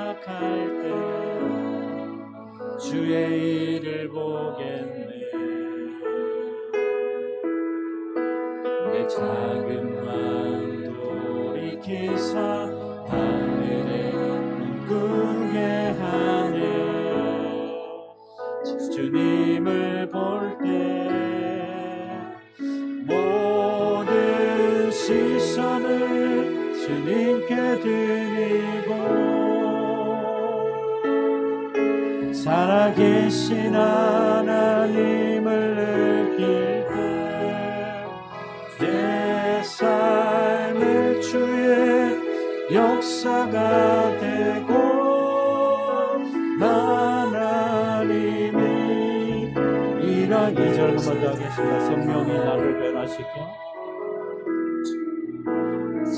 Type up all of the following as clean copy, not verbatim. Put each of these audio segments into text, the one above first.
생각할 때 주의 일을 보겠네. 내 작은 맘 돌이키사 하늘에 눈뜨게 하네. 주님을 볼 때 모든 시선을 주님께 드리고 살아계신 하나님을 느낄 때 내 삶의 주의 역사가 되고 하나님이 이런 2절 한 번 더 하겠습니다. 성령이 나를 변화시켜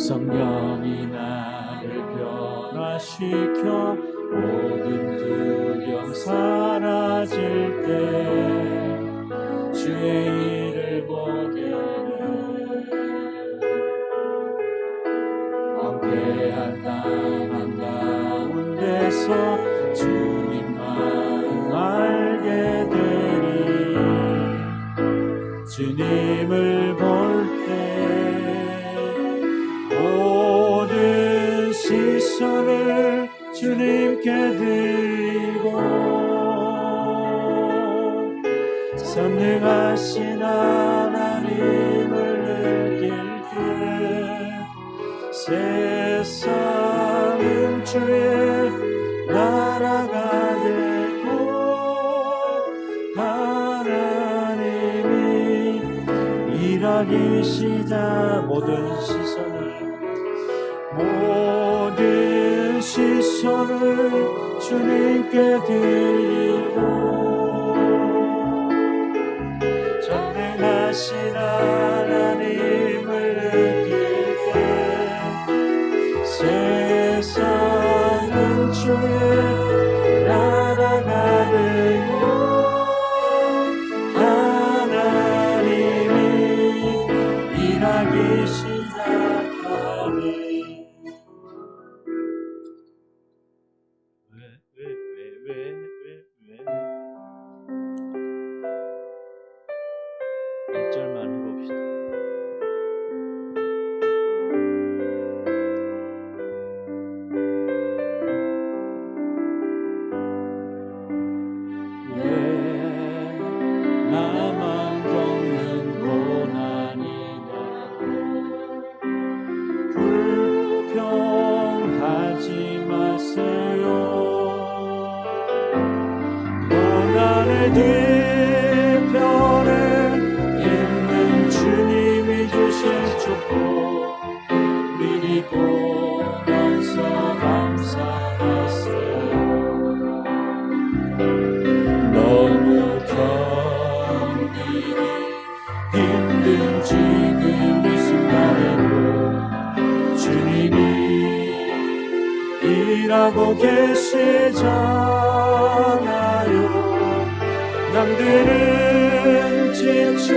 성령이 나를 변화시켜 모든 두려움 사라질 때 주의 일을 보겠네. 황폐한 땅 한가운데서 주님 마음 알게 되리. 주님을 볼 때 모든 시선을 주님께 드리고 선능하신 하나님을 느낄 때 세상은 주의 나라가 되고 하나님이 일하기 시작 모든 시선을 주님께 드리고 전능하신 하나님을 느낄 때 세상은 주의 나라가 되고 하나님이 일하기 시작하니. 왜 1절만 해봅시다. 왜 나만 겪는 고난이냐 불평하지 마세요. 고난의 뒤편에 있는 주님이 주실 축복 미리 보면서 감사하세요. 너무 견디기 힘든 지금 이 순간에도 주님이 일하고 계시잖아요. 남들은 지쳐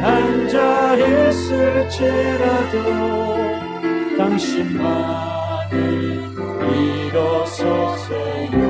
앉아 있을지라도 당신만은 일어서세요.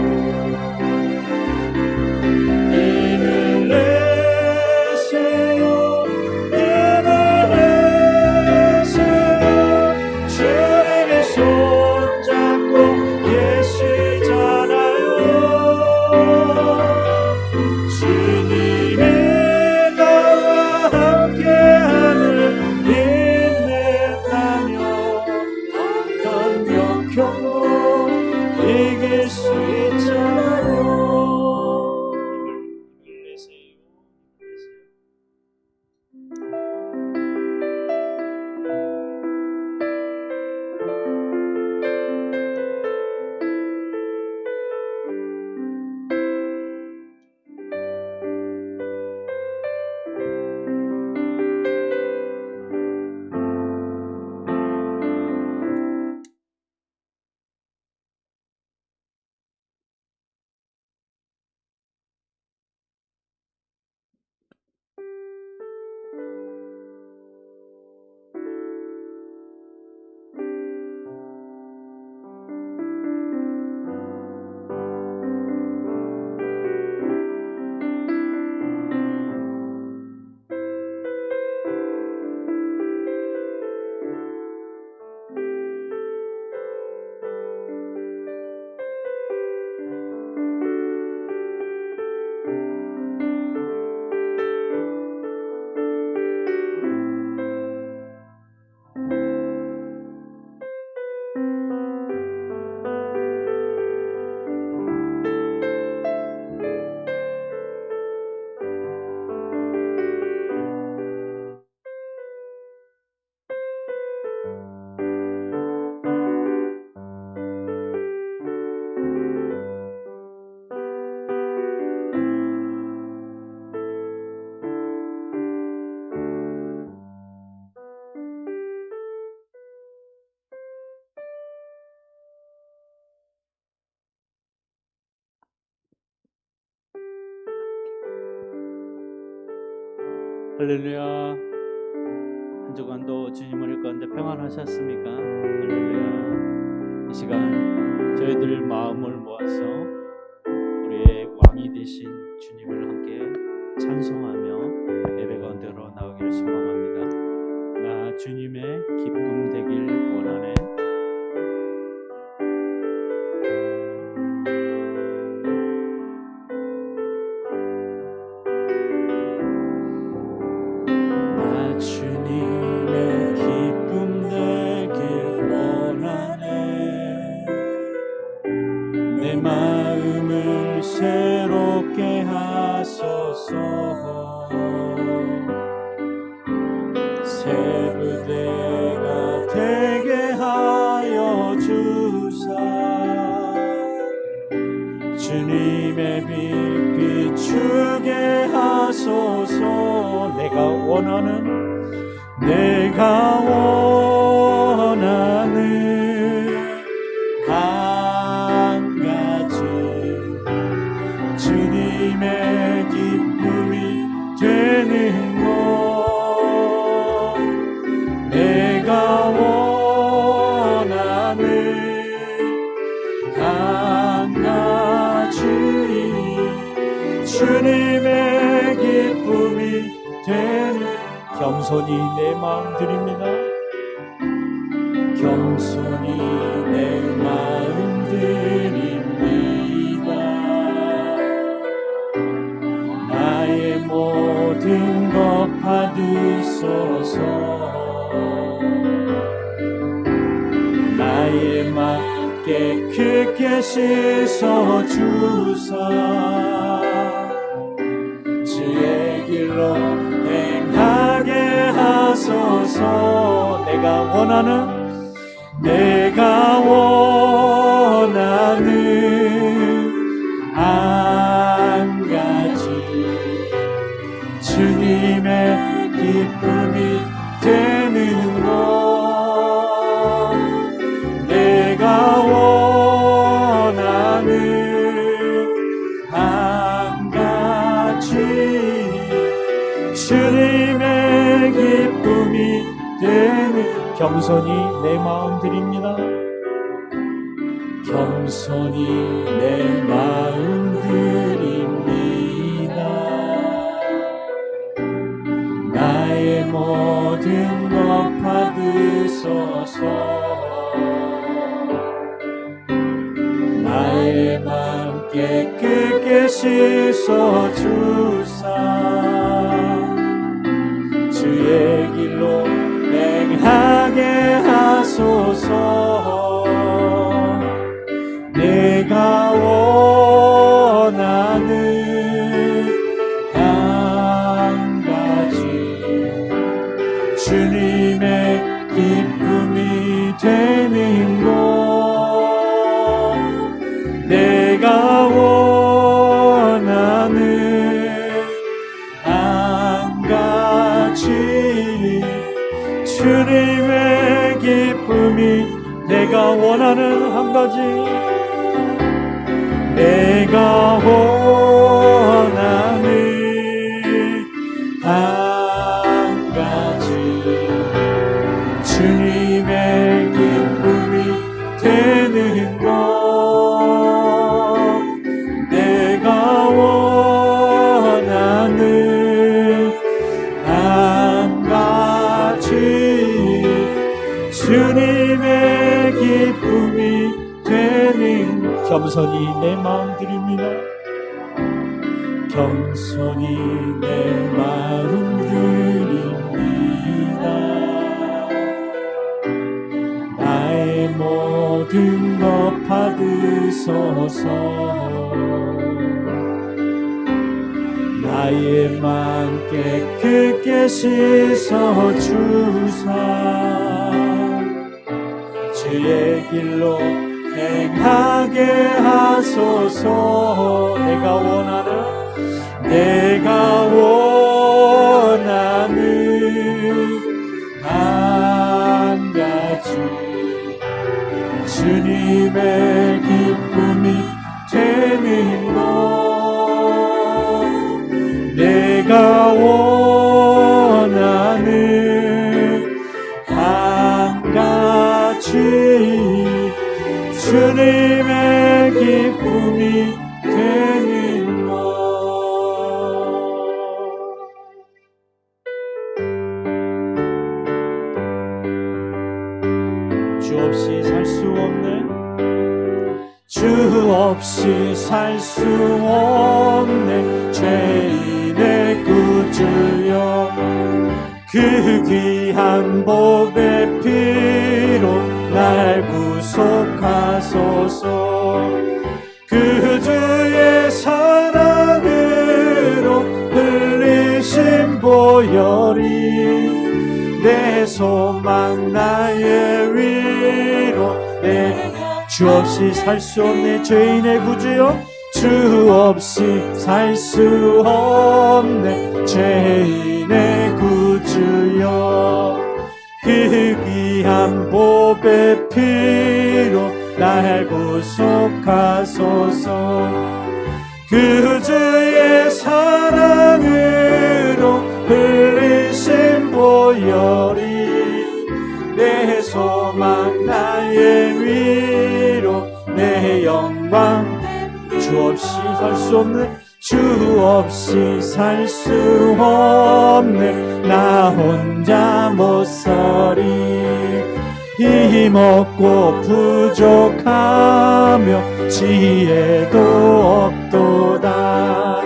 할렐루야. 한 주간도 주님 우리 가운데 평안하셨습니까? 할렐루야. 이 시간 저희들 마음을 모아서 우리의 왕이 되신 주님을 함께 찬송하며 예배 가운데로 나오기를 소망합니다. 나 주님의 기쁨 되길 원하네. 주님의 기쁨 되길 원하네. 내 마음을 새롭게 하소서. 새 부대가 되게 하여 주사 주님의 빛 비추게 하소서. 내가 원하는 한 가지 주님의 기쁨이 되는 것. 내가 원하는 한 가지 주님의 기쁨이 되는. 겸손히 내 마음 드립니다. 겸손히 내 마음 드립니다. 나의 모든 것 받으소서. 나의 맘 깨끗게 씻어 주사 주의 길로 행하게 하소서. 내가 원하는 한 가지 주님의 기쁨이 되는 것. 내가 원하는 한 가지 주님의 기쁨이 되는. 겸손히 내 마음 드립니다. 겸손히 내 마음 드립니다. 나의 모든 것 받으소서. 나의 맘 깨끗게 씻어 주사 주의 길로 행하게 하소서. 내가 원하는 한 가지 주님의 기쁨이 되는 것. 내가 원하는 한 가지 주님의 기쁨이. 내가 원하는 한 가지. 내가 원하는 한 가지 주님의 기쁨이 되는 것. 내가 원하는 한 가지 주님의 기쁨이 되는. 겸손히 내 마음 드립니다. 겸손히 내 마음 드립니다. 나의 모든 것 받으소서. 나의 맘 깨끗게 씻어 주사 주의 길로 행하게 하소서. 내가 원하는 한 가지 주님의 기쁨이 되는 것. 내가 원하는 주 없이 살 수 없네. 죄인의 구주여, 그 귀한 보배 피로 날 구속하소서. 그 주의 사랑으로 흘리신 보혈이 내 소망 나의 위로. 주 없이 살 수 없네. 죄인의 구주여, 주 없이 살 수 없네. 죄인의 구주여, 그 귀한 보배 피로 날 구속하소서. 그 주의 사랑으로 흘리신 보혈이 내 소망 나의 위로. 내 영광, 주 없이 살 수 없네. 주 없이 살 수 없네. 나 혼자 못 살이. 힘없고 부족하며 지혜도 없도다.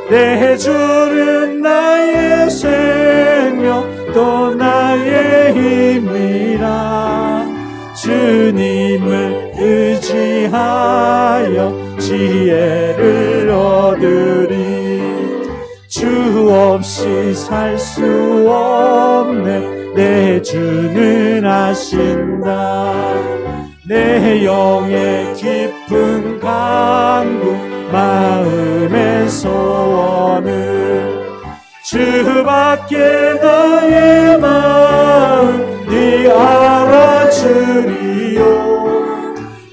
내 주는 나의 생명 또 나의 힘이라. 주님을 의지하여 지혜를 얻으리. 주 없이 살 수 없네. 내 주는 아신다. 내 영의 깊은 간구 마음의 소원을 주밖에 나의 마음 네 알아주리요.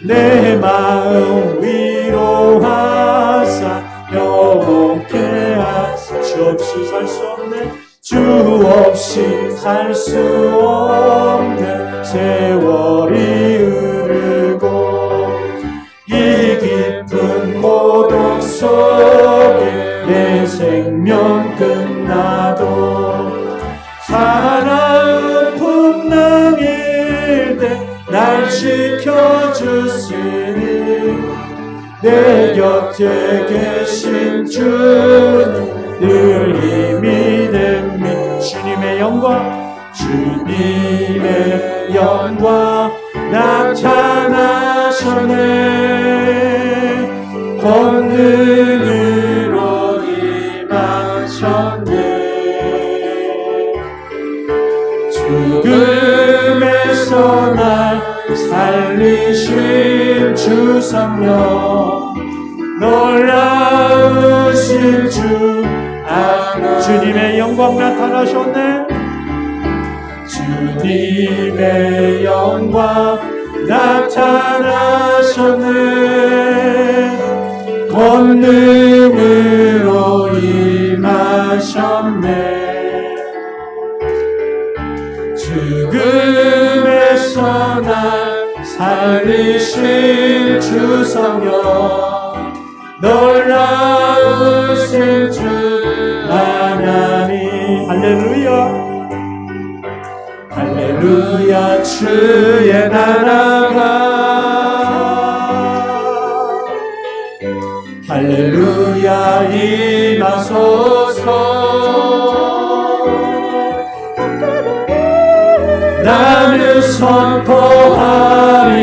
내 마음 위로하사 영원케 하사. 주 없이 살 수 없네. 주 없이 살 수 없네. 세월이 흐르고 이 깊은 고독 속에 내 생명 끝나도 사랑은 풍랑일 때 날 지켜주시니 내 곁에 계신 주는 늘 힘이 됩니다. 주님의 영광, 주님의 영광 나타나셨네. 권능으로 임하셨네. 죽음에서 날 살리신 주 성령, 놀라우신 주 주님의 영광 나타나셨네. 주님의 영광 나타나셨네. 권능으로 임하셨네. 죽음에서 날 살리신 주 성령, 놀라우신 주 하나님. 할렐루야 할렐루야. 주의 나라가 할렐루야 임하소서. 나는 선포하리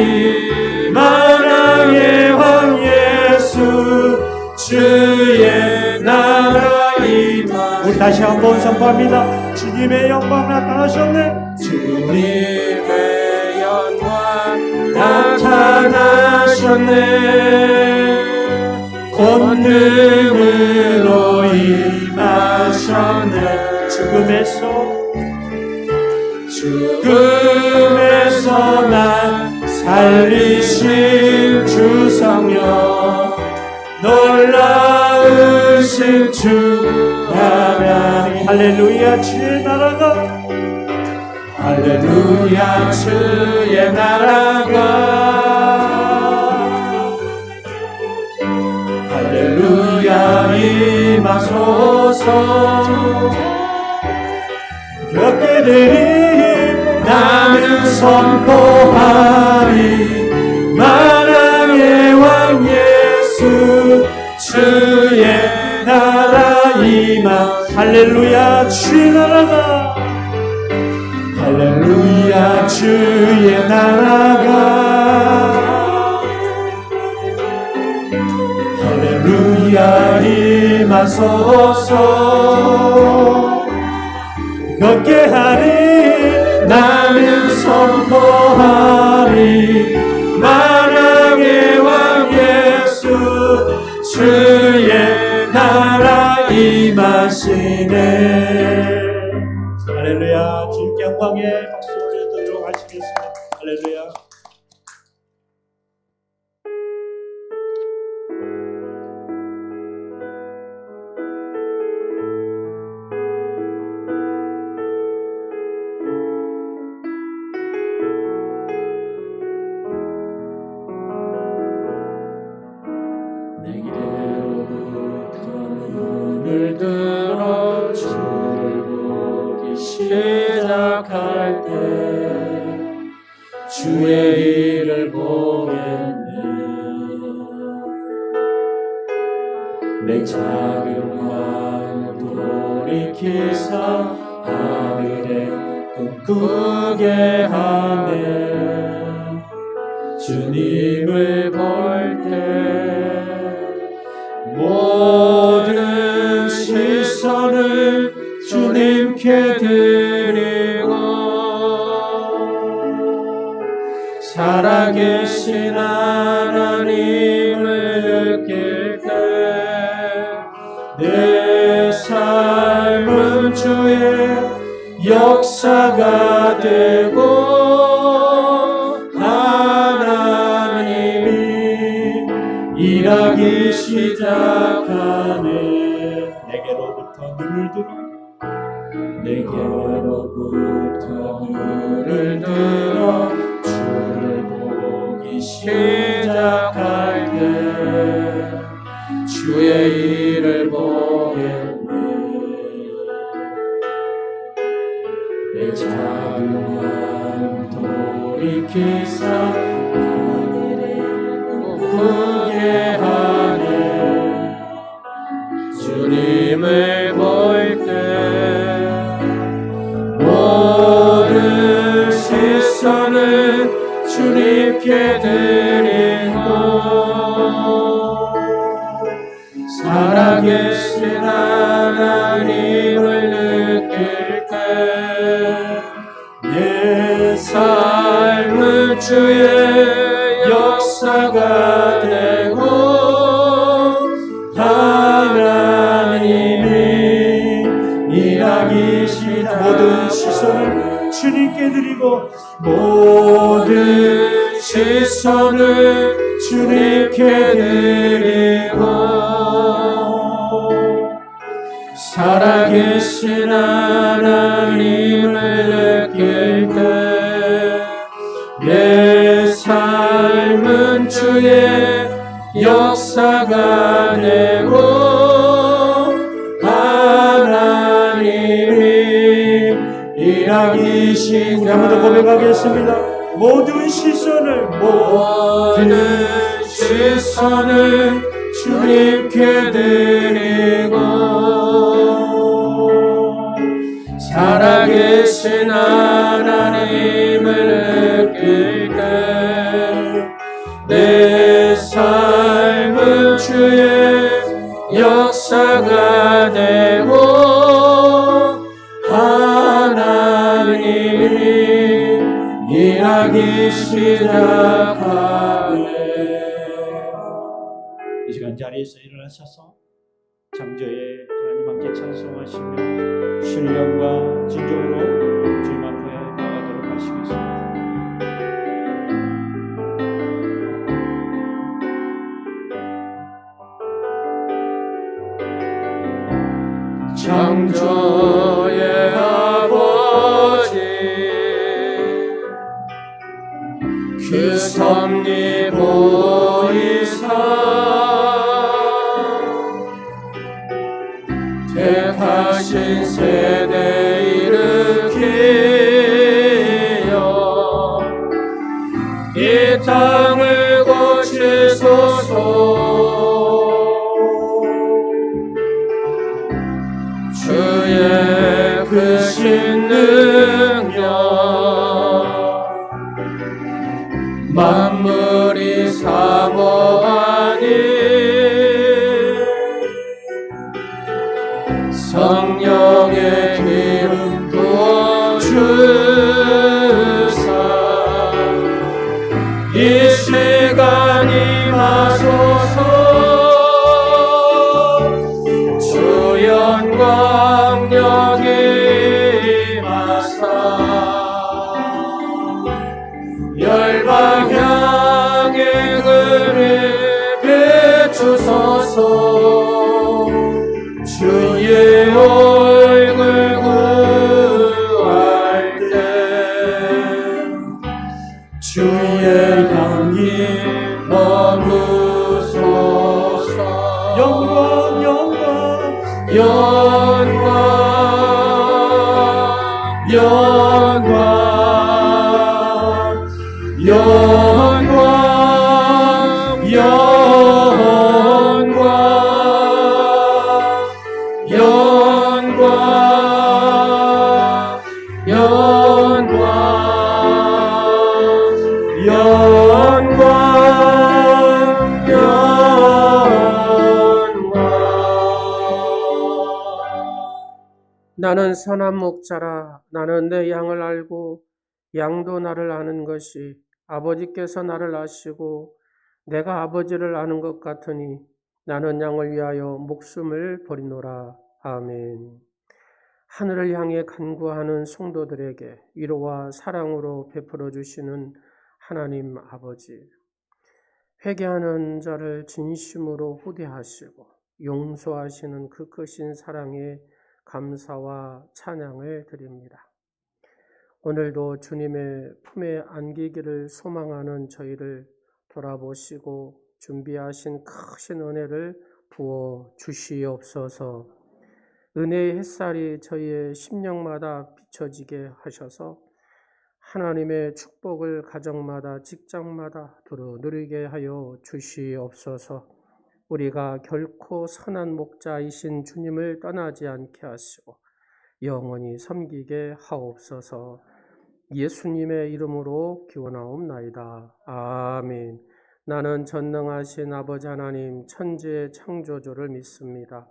만왕의 왕 예수 주의 나라 임하. 우리 다시 한번 선포합니다. 주님의 영광 나타나셨네. 주님의 영광 나타나셨네. 권능으로 임하셨네. 죽음에서 날 살리신 주 성령, 놀라우신 주 하나님. 할렐루야 주의 나라가 할렐루야 주의 나라가 할렐루야 임하소서. 곁들이 나는 선포하리 만왕의 왕 주의 나라 임하. 할렐루야 주의 나라가, 할렐루야 주의 나라가, 할렐루야 임하소서. 걷게 하리 나는 선포하리 만왕의 왕 예수 주의 나라 임하시네. 할렐루야. 주님께 영광의 박수 올려드리도록 하시겠습니다. 할렐루야. 눈을 들어 주를 보기 시작할 때 주의 일을 보겠네. 내 작은 마음 돌이키사 하늘에 꿈꾸게 하네. 주님을 볼 때 모든 시선을 주님께 드리고 살아계신 하나님을 느낄 때 내 삶은 주의 역사가 되고 하나님이 일하기 시작하네. 내게로부터 눈을 들어, 내게로부터 눈을 들어 주를 보기 시작할 때 주의 일을 보겠네. 내 작은 마음 돌이키사 하늘에 꿈꾸게 하네. 주님을 볼 때 모든 시선을 주님께 드리고 살아계신 하나님을 느낄 때 내 삶은 주의 역사가 되고 하나님이 일하기 시작. 모든 시선을 주님께 드리고 모든 시선을 주님께 드리고 살아계신 하나님을 느낄 때 내 삶은 주의 역사가 되고 하나님이 일하기 시작. 한번 더 고백하겠습니다. 모든 시선을 주님께 드리고 살아계신 하나님을 느낄 때 내 삶은 주의 역사가 되고 하나님이 일하기 시작하네. 이 시간 자리에서 일어나셔서 창조의 하나님 함께 찬송하시며 신령과 진정으로 주님 앞에 나가도록 하시겠습니다. 창조의 아버지 그 섭리 보이사 택하신 세대 일으키여 이 땅을 고치소서. 주옵소서. 주의 얼굴 구할 때 주의 향기 머무소서. 영광 영광 영광 영광 영광 영광 영광 영광 영광 나는 선한 목자라. 나는 내 양을 알고 양도 나를 아는 것이 아버지께서 나를 아시고 내가 아버지를 아는 것 같으니 나는 양을 위하여 목숨을 버리노라. 아멘. 하늘을 향해 간구하는 성도들에게 위로와 사랑으로 베풀어 주시는 하나님 아버지, 회개하는 자를 진심으로 후대하시고 용서하시는 그 크신 사랑에 감사와 찬양을 드립니다. 오늘도 주님의 품에 안기기를 소망하는 저희를 돌아보시고 준비하신 크신 은혜를 부어 주시옵소서. 은혜의 햇살이 저희의 심령마다 비춰지게 하셔서 하나님의 축복을 가정마다 직장마다 두루 누리게 하여 주시옵소서. 우리가 결코 선한 목자이신 주님을 떠나지 않게 하시고 영원히 섬기게 하옵소서. 예수님의 이름으로 기원하옵나이다. 아멘. 나는 전능하신 아버지 하나님 천지의 창조주를 믿습니다.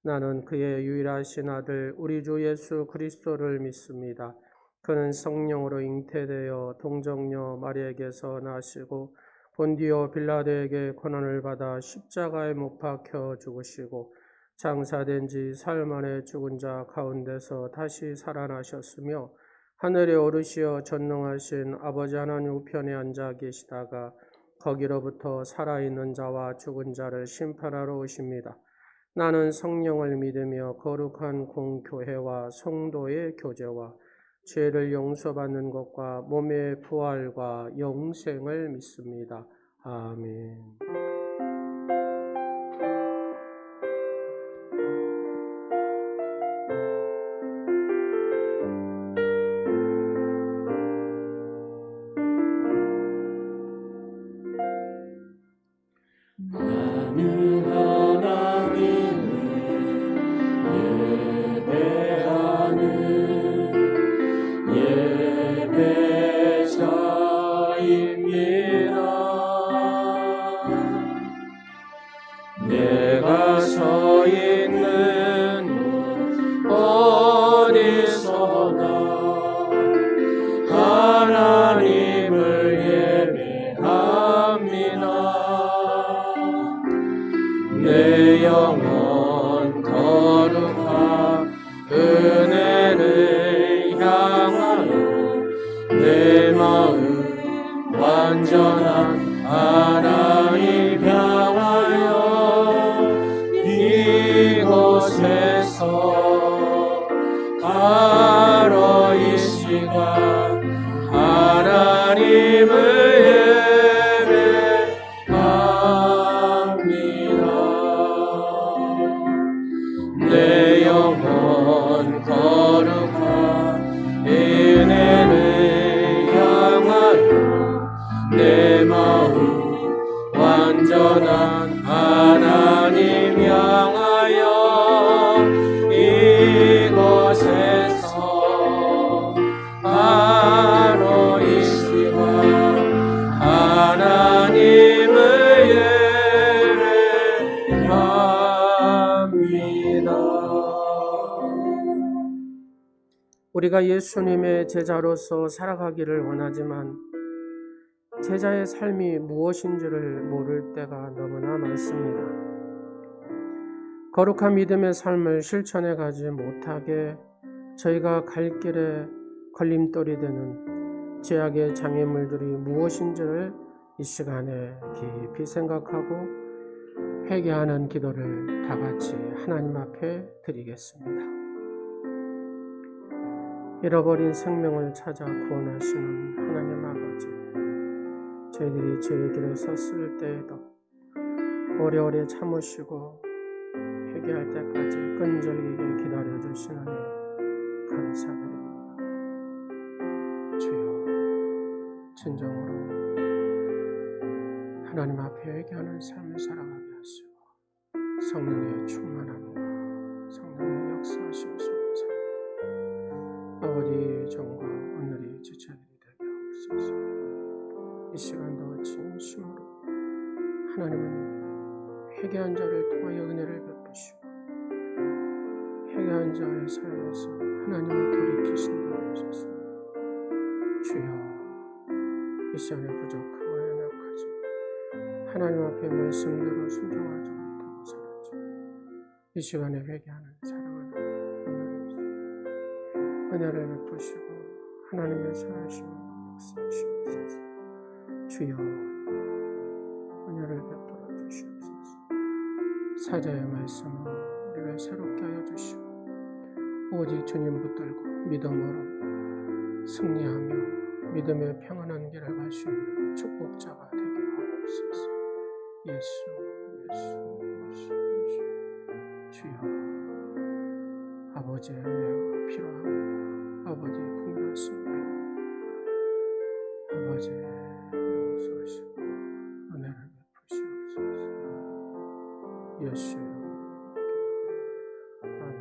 나는 그의 유일하신 아들 우리 주 예수 그리스도를 믿습니다. 그는 성령으로 잉태되어 동정녀 마리에게서 나시고 본디오 빌라도에게 고난을 받아 십자가에 못 박혀 죽으시고 장사된 지 사흘 만에 죽은 자 가운데서 다시 살아나셨으며 하늘에 오르시어 전능하신 아버지 하나님 우편에 앉아 계시다가 거기로부터 살아있는 자와 죽은 자를 심판하러 오십니다. 나는 성령을 믿으며 거룩한 공교회와 성도의 교제와 죄를 용서받는 것과 몸의 부활과 영생을 믿습니다. 아멘. 나는 하나님을 예배하는 예배자입니다. 내가 서 있는 곳 어디서나 하나님을 예배합니다. 내 영혼 거룩한 은혜를 향하여 내 마음 완전한 하나님 향하여 이곳에서 바로 이 시간 하나님을 내 영혼 거룩한 은혜를 향하여 내 마음 완전한 하나님 향하여 이곳에서 바로 이 시간 하나님을 우리가 예수님의 제자로서 살아가기를 원하지만 제자의 삶이 무엇인지를 모를 때가 너무나 많습니다. 거룩한 믿음의 삶을 실천해 가지 못하게 저희가 갈 길에 걸림돌이 되는 죄악의 장애물들이 무엇인지를 이 시간에 깊이 생각하고 회개하는 기도를 다 같이 하나님 앞에 드리겠습니다. 잃어버린 생명을 찾아 구원하시는 하나님 아버지, 저희들이 죄의 길에 섰을 때에도 오래오래 참으시고 회개할 때까지 끈질기게 기다려주시는 일 감사드립니다. 주여, 진정으로 하나님 앞에 회개하는 삶을 살아가게 하시고 성령의 충만함과 성령의 역사하심 속에서 아버지 정과 오늘이 지체들이 되게 하옵소서. 이 시간도 진심으로 하나님은 회개한 자를 통하여 은혜를 베푸시고 회개한 자의 삶에서 하나님을 돌이키신다 하셨습니다. 주여, 이 시간에 부족하고 연약하지 하나님 앞에 말씀대로 순종하지 못하고 살았지 이 시간에 회개하는 사랑하는 은혜를 베푸시고 하나님의 선하심을 역사하시옵소서. 주여, 은혜를 베풀어 주시옵소서. 사자의 말씀으로 우리를 새롭게 하여 주시고 오직 주님 붙들고 믿음으로 승리하며 믿음의 평안한 길을 갈 수 있는 축복자가 되게 하옵소서. 예수. 주여, 아버지의 은혜가 필요합니다. 아버지의 국률하신 분, 아버지의 용서하시고 은혜를 베푸시옵소서. 예수 이름으로 기도드립니다. 아멘.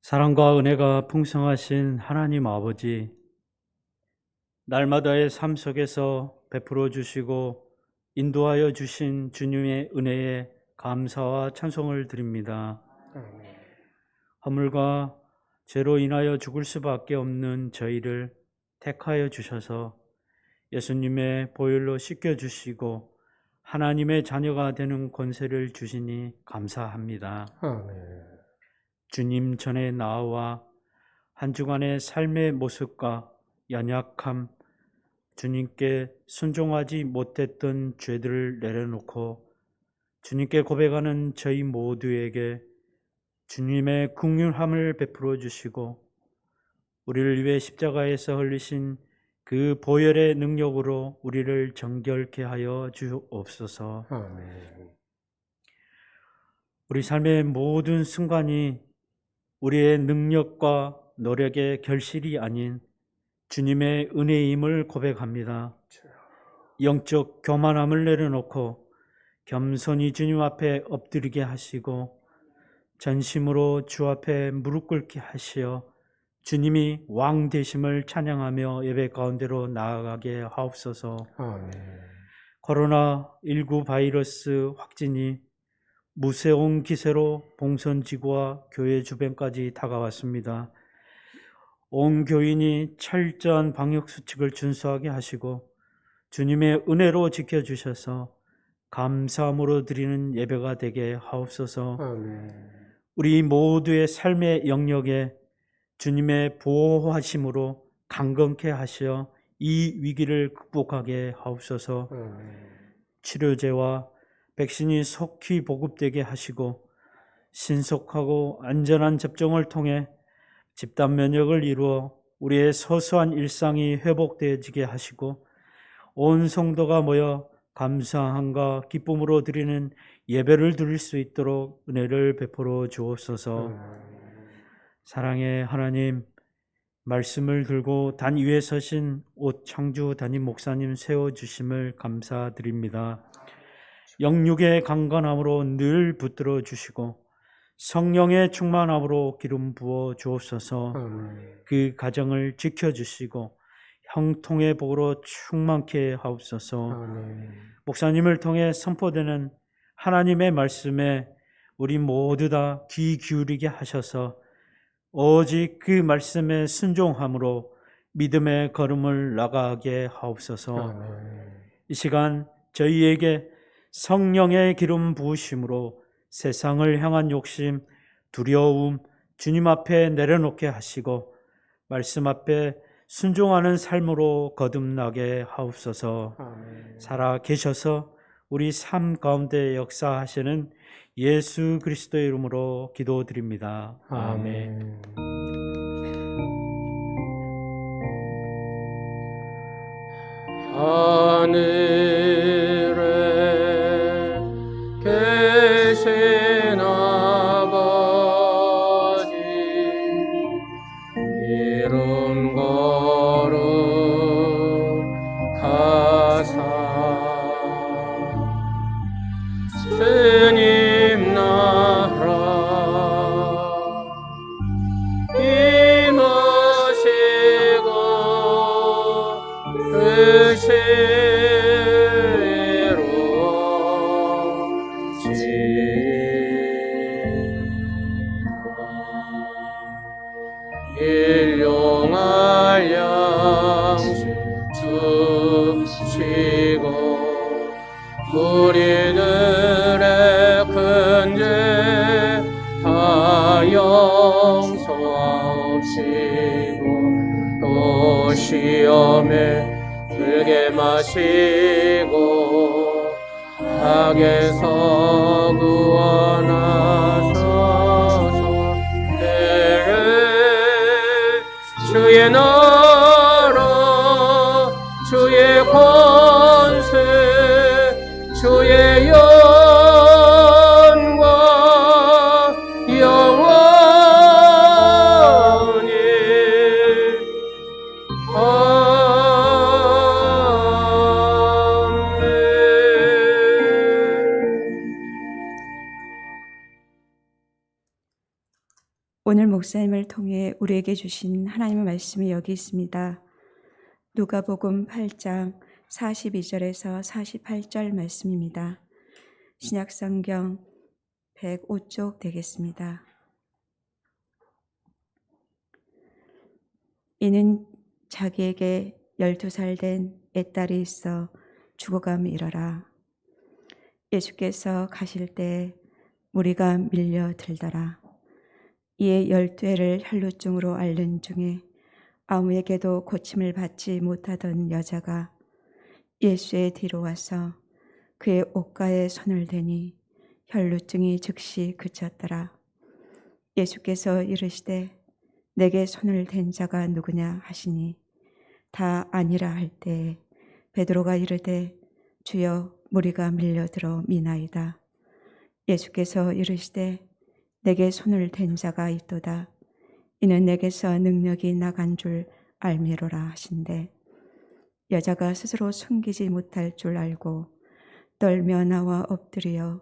사랑과 은혜가 풍성하신 하나님 아버지, 날마다의 삶 속에서 베풀어 주시고 인도하여 주신 주님의 은혜에 감사와 찬송을 드립니다. 허물과 죄로 인하여 죽을 수밖에 없는 저희를 택하여 주셔서 예수님의 보혈로 씻겨주시고 하나님의 자녀가 되는 권세를 주시니 감사합니다. 아멘. 주님 전에 나와 한 주간의 삶의 모습과 연약함, 주님께 순종하지 못했던 죄들을 내려놓고 주님께 고백하는 저희 모두에게 주님의 긍휼함을 베풀어 주시고 우리를 위해 십자가에서 흘리신 그 보혈의 능력으로 우리를 정결케 하여 주옵소서. 아멘. 우리 삶의 모든 순간이 우리의 능력과 노력의 결실이 아닌 주님의 은혜임을 고백합니다. 영적 교만함을 내려놓고 겸손히 주님 앞에 엎드리게 하시고 전심으로 주 앞에 무릎 꿇게 하시어 주님이 왕 되심을 찬양하며 예배 가운데로 나아가게 하옵소서. 아멘. 코로나19 바이러스 확진이 무서운 기세로 봉선지구와 교회 주변까지 다가왔습니다. 온 교인이 철저한 방역수칙을 준수하게 하시고 주님의 은혜로 지켜주셔서 감사함으로 드리는 예배가 되게 하옵소서. 아멘. 우리 모두의 삶의 영역에 주님의 보호하심으로 강건케 하시어 이 위기를 극복하게 하옵소서. 치료제와 백신이 속히 보급되게 하시고 신속하고 안전한 접종을 통해 집단 면역을 이루어 우리의 소소한 일상이 회복되어지게 하시고 온 성도가 모여 감사함과 기쁨으로 드리는 예배를 드릴 수 있도록 은혜를 베풀어 주옵소서. 사랑의 하나님, 말씀을 들고 단 위에 서신 오창주 담임 목사님 세워주심을 감사드립니다. 영육의 강건함으로 늘 붙들어 주시고 성령의 충만함으로 기름 부어 주옵소서. 그 가정을 지켜주시고 형통의 복으로 충만케 하옵소서. 목사님을 통해 선포되는 하나님의 말씀에 우리 모두 다 귀 기울이게 하셔서 오직 그 말씀에 순종함으로 믿음의 걸음을 나가게 하옵소서. 이 시간 저희에게 성령의 기름 부으심으로 세상을 향한 욕심, 두려움 주님 앞에 내려놓게 하시고 말씀 앞에 순종하는 삶으로 거듭나게 하옵소서. 아멘. 살아 계셔서 우리 삶 가운데 역사하시는 예수 그리스도의 이름으로 기도드립니다. 아멘. 하늘에 계신 아버지 이름 거룩하사 주님 나라 임하시고 일용할 양식 주시고 우리들의 큰 죄 다 용서하옵시고 또 시험에 들게 마시고 악에서 구원하소서. 주의 나라 주의 권세 주의 영광 영원히 오늘 목사님을 통해 우리에게 주신 하나님의 말씀이 여기 있습니다. 누가복음 8장 42절에서 48절 말씀입니다. 신약성경 105쪽 되겠습니다. 이는 자기에게 12살 된 애딸이 있어 죽어감이러라. 예수께서 가실 때 무리가 밀려들더라. 이에 12해를 혈루증으로 앓는 중에 아무에게도 고침을 받지 못하던 여자가 예수의 뒤로 와서 그의 옷가에 손을 대니 혈루증이 즉시 그쳤더라. 예수께서 이르시되 내게 손을 댄 자가 누구냐 하시니 다 아니라 할 때에 베드로가 이르되 주여 무리가 밀려들어 미나이다. 예수께서 이르시되 내게 손을 댄 자가 있도다. 이는 내게서 능력이 나간 줄 알미로라 하신대. 여자가 스스로 숨기지 못할 줄 알고 떨며 나와 엎드려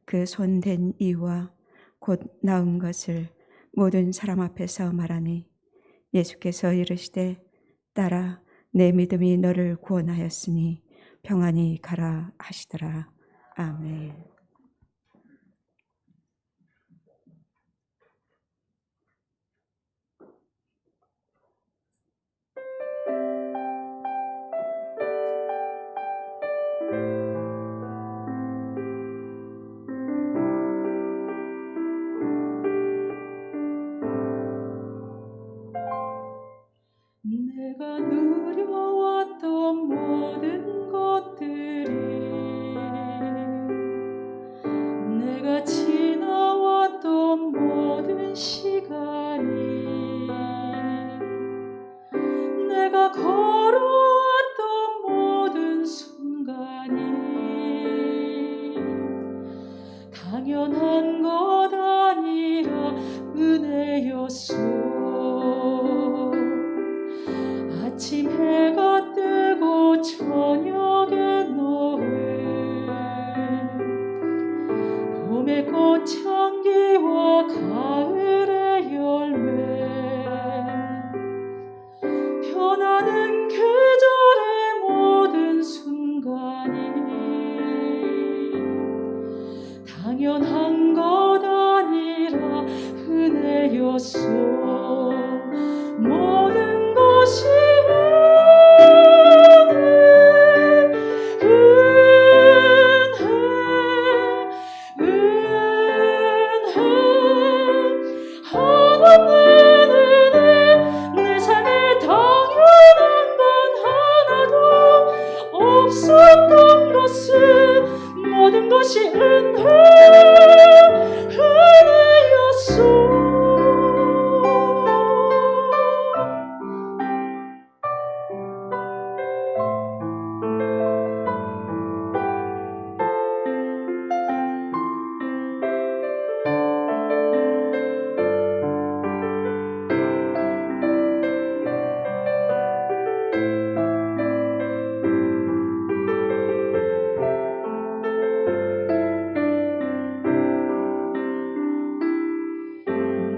그 손 댄 이유와 곧 나은 것을 모든 사람 앞에서 말하니 예수께서 이르시되 딸아 내 믿음이 너를 구원하였으니 평안히 가라 하시더라. 아멘. 내가 누려왔던 모든 것들이 내가 지나왔던 모든 시간이 내가 걸어왔던 모든 순간이 당연한 것 아니라 은혜였소. 아침 해가 뜨고 저녁에 노을 봄의 꽃향기와 가을의 열매 변하는 계절의 모든 순간이 당연한 것 아니라 은혜였소. 모든 것이 은혜 것은 모든 것이 은혜였소.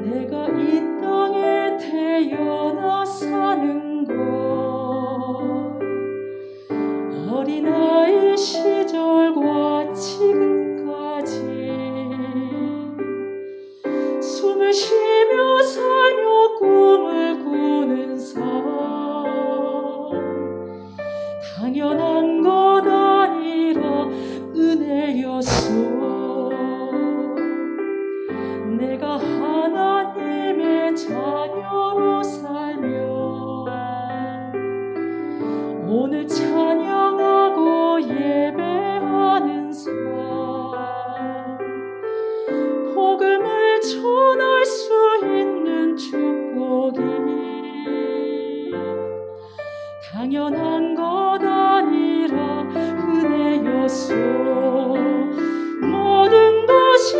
내가 이 땅에 태어나 사는 것, 어린아이 시절과 지금까지 숨을 쉬며 살며 꿈을 꾸는 삶, 당연한 것 아니라 은혜였소. 내가 하나님의 자녀로 살며 오늘 찬양하고 예배하는 삶, 복음을 전할 수 있는 축복이 당연한 것 아니라 은혜였소. 모든 것이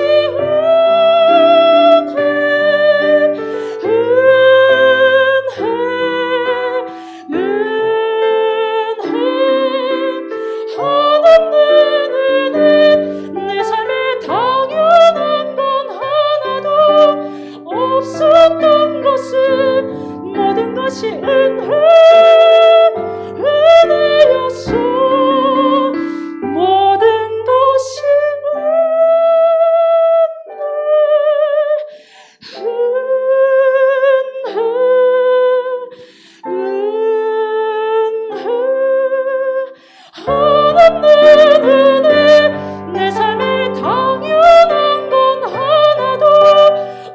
없었던 것은 모든 것이 은혜였소. 모든 것이 하나님의 은혜. 내 삶에 당연한 건 하나도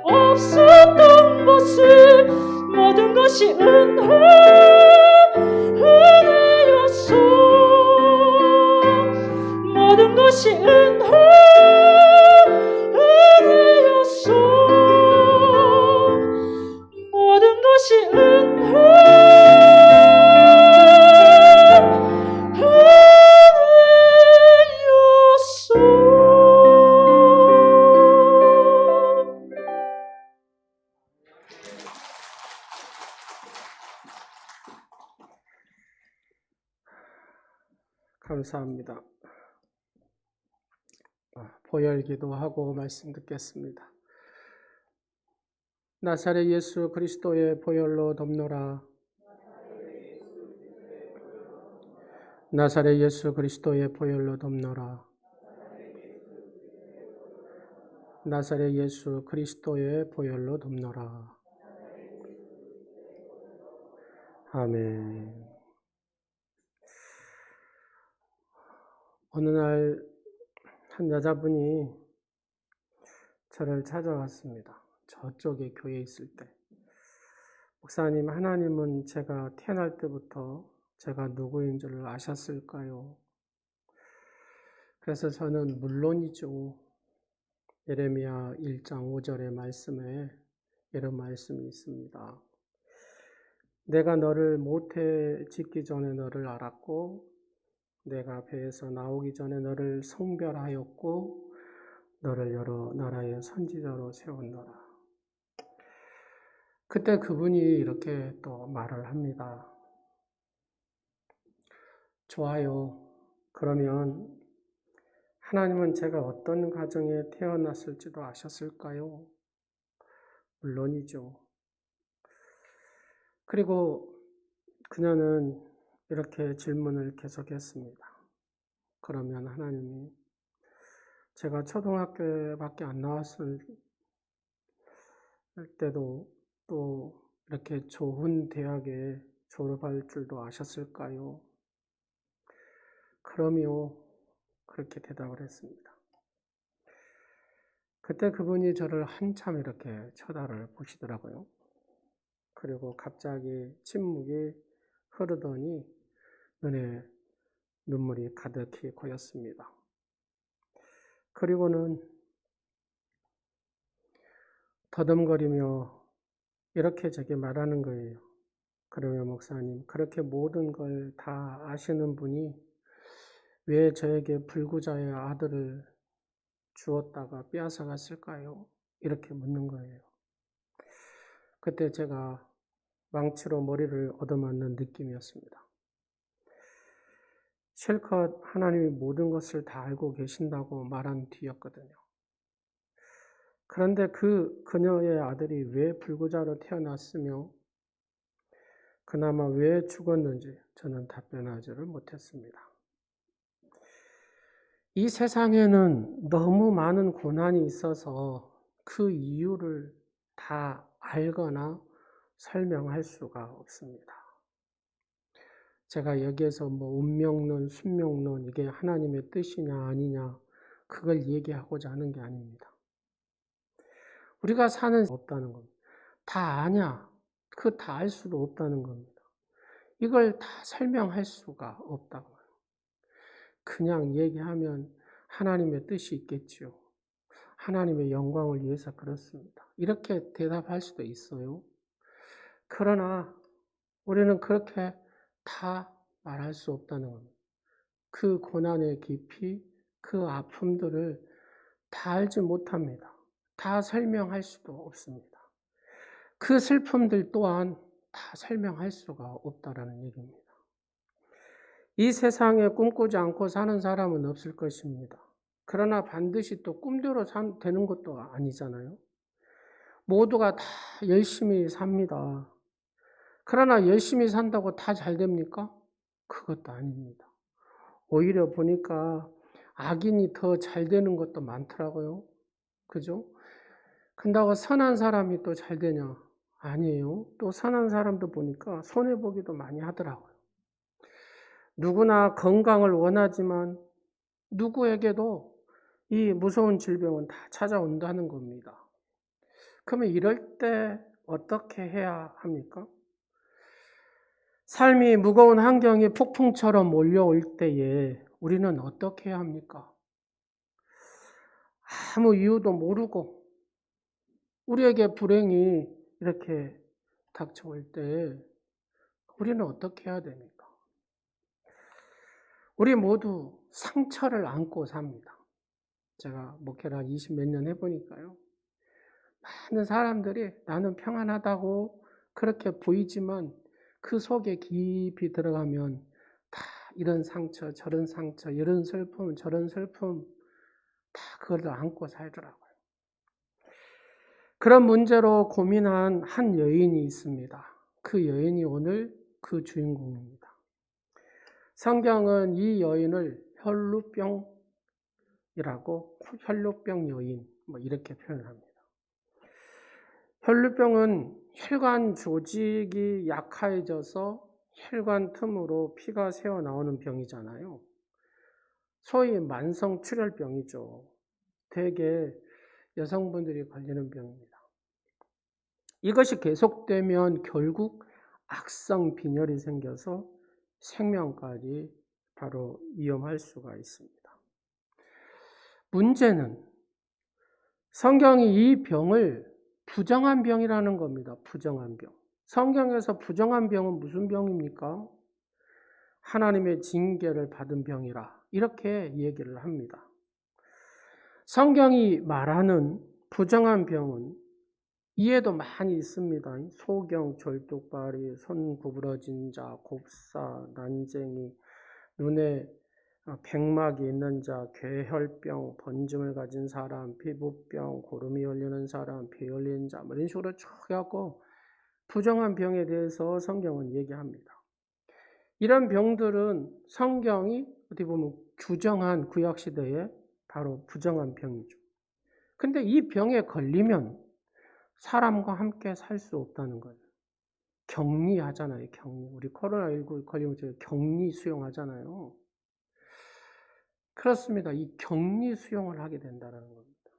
없었던 것은 모든 것이 은혜였소. 모든 것이 은혜였소. 모든 것이 감사합니다. 보혈 기도하고 말씀 듣겠습니다. 나사렛 예수 그리스도의 보혈로 덮노라. 나사렛 예수 그리스도의 보혈로 덮노라. 나사렛 예수 그리스도의 보혈로 덮노라. 아멘. 어느 날 한 여자분이 저를 찾아왔습니다. 저쪽에 교회에 있을 때. 목사님, 하나님은 제가 태어날 때부터 제가 누구인 줄 아셨을까요? 그래서 저는 물론이죠. 예레미야 1장 5절의 말씀에 이런 말씀이 있습니다. 내가 너를 모태 짓기 전에 너를 알았고 내가 배에서 나오기 전에 너를 성별하였고 너를 여러 나라의 선지자로 세웠노라. 그때 그분이 이렇게 또 말을 합니다. 좋아요. 그러면 하나님은 제가 어떤 가정에 태어났을지도 아셨을까요? 물론이죠. 그리고 그녀는 이렇게 질문을 계속했습니다. 그러면 하나님이 제가 초등학교밖에 안 나왔을 때도 또 이렇게 좋은 대학에 졸업할 줄도 아셨을까요? 그럼요. 그렇게 대답을 했습니다. 그때 그분이 저를 한참 이렇게 쳐다를 보시더라고요. 그리고 갑자기 침묵이 흐르더니 은혜, 눈물이 가득히 고였습니다. 그리고는 더듬거리며 이렇게 제게 말하는 거예요. 그러면 목사님, 그렇게 모든 걸 다 아시는 분이 왜 저에게 불구자의 아들을 주었다가 빼앗아 갔을까요? 이렇게 묻는 거예요. 그때 제가 망치로 머리를 얻어맞는 느낌이었습니다. 실컷 하나님이 모든 것을 다 알고 계신다고 말한 뒤였거든요. 그런데 그녀의 아들이 왜 불구자로 태어났으며 그나마 왜 죽었는지 저는 답변하지를 못했습니다. 이 세상에는 너무 많은 고난이 있어서 그 이유를 다 알거나 설명할 수가 없습니다. 제가 여기에서 운명론, 순명론, 이게 하나님의 뜻이냐 아니냐 그걸 얘기하고자 하는 게 아닙니다. 우리가 사는 없다는 겁니다. 다 아냐? 그거 다 알 수도 없다는 겁니다. 이걸 다 설명할 수가 없다고. 그냥 얘기하면 하나님의 뜻이 있겠지요. 하나님의 영광을 위해서 그렇습니다. 이렇게 대답할 수도 있어요. 그러나 우리는 그렇게 다 말할 수 없다는 겁니다. 그 고난의 깊이, 그 아픔들을 다 알지 못합니다. 다 설명할 수도 없습니다. 그 슬픔들 또한 다 설명할 수가 없다라는 얘기입니다. 이 세상에 꿈꾸지 않고 사는 사람은 없을 것입니다. 그러나 반드시 또 꿈대로 되는 것도 아니잖아요. 모두가 다 열심히 삽니다. 그러나 열심히 산다고 다 잘 됩니까? 그것도 아닙니다. 오히려 보니까 악인이 더 잘 되는 것도 많더라고요. 그죠? 근다고 선한 사람이 또 잘 되냐? 아니에요. 또 선한 사람도 보니까 손해보기도 많이 하더라고요. 누구나 건강을 원하지만 누구에게도 이 무서운 질병은 다 찾아온다는 겁니다. 그러면 이럴 때 어떻게 해야 합니까? 삶이 무거운 환경이 폭풍처럼 몰려올 때에 우리는 어떻게 해야 합니까? 아무 이유도 모르고 우리에게 불행이 이렇게 닥쳐올 때 우리는 어떻게 해야 됩니까? 우리 모두 상처를 안고 삽니다. 제가 목회를 한 20몇 년 해보니까요. 많은 사람들이 나는 평안하다고 그렇게 보이지만 그 속에 깊이 들어가면 다 이런 상처, 저런 상처, 이런 슬픔, 저런 슬픔 다 그걸 안고 살더라고요. 그런 문제로 고민한 한 여인이 있습니다. 그 여인이 오늘 그 주인공입니다. 성경은 이 여인을 혈루병이라고 혈루병 여인 이렇게 표현합니다. 혈루병은 혈관 조직이 약해져서 혈관 틈으로 피가 새어나오는 병이잖아요. 소위 만성출혈병이죠. 대개 여성분들이 걸리는 병입니다. 이것이 계속되면 결국 악성 빈혈이 생겨서 생명까지 바로 위험할 수가 있습니다. 문제는 성경이 이 병을 부정한 병이라는 겁니다. 부정한 병. 성경에서 부정한 병은 무슨 병입니까? 하나님의 징계를 받은 병이라 이렇게 얘기를 합니다. 성경이 말하는 부정한 병은 이해도 많이 있습니다. 소경, 절뚝발이, 손 구부러진 자, 곱사, 난쟁이, 눈에 백막이 있는 자, 괴혈병, 번짐을 가진 사람, 피부병, 고름이 열리는 사람, 피 열린 자, 이런 식으로 쭉 해갖고 부정한 병에 대해서 성경은 얘기합니다. 이런 병들은 성경이 어떻게 보면 규정한 구약시대에 바로 부정한 병이죠. 근데 이 병에 걸리면 사람과 함께 살 수 없다는 거예요. 격리하잖아요, 격리. 우리 코로나19 걸리면 저희 격리 수용하잖아요. 그렇습니다. 이 격리 수용을 하게 된다는 겁니다.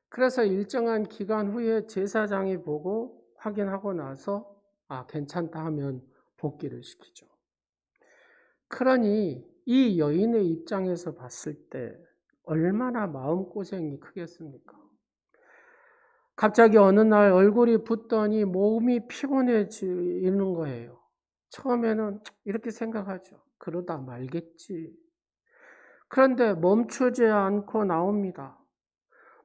그래서 일정한 기간 후에 제사장이 보고 확인하고 나서 괜찮다 하면 복귀를 시키죠. 그러니 이 여인의 입장에서 봤을 때 얼마나 마음고생이 크겠습니까? 갑자기 어느 날 얼굴이 붓더니 몸이 피곤해지는 거예요. 처음에는 이렇게 생각하죠. 그러다 말겠지. 그런데 멈추지 않고 나옵니다.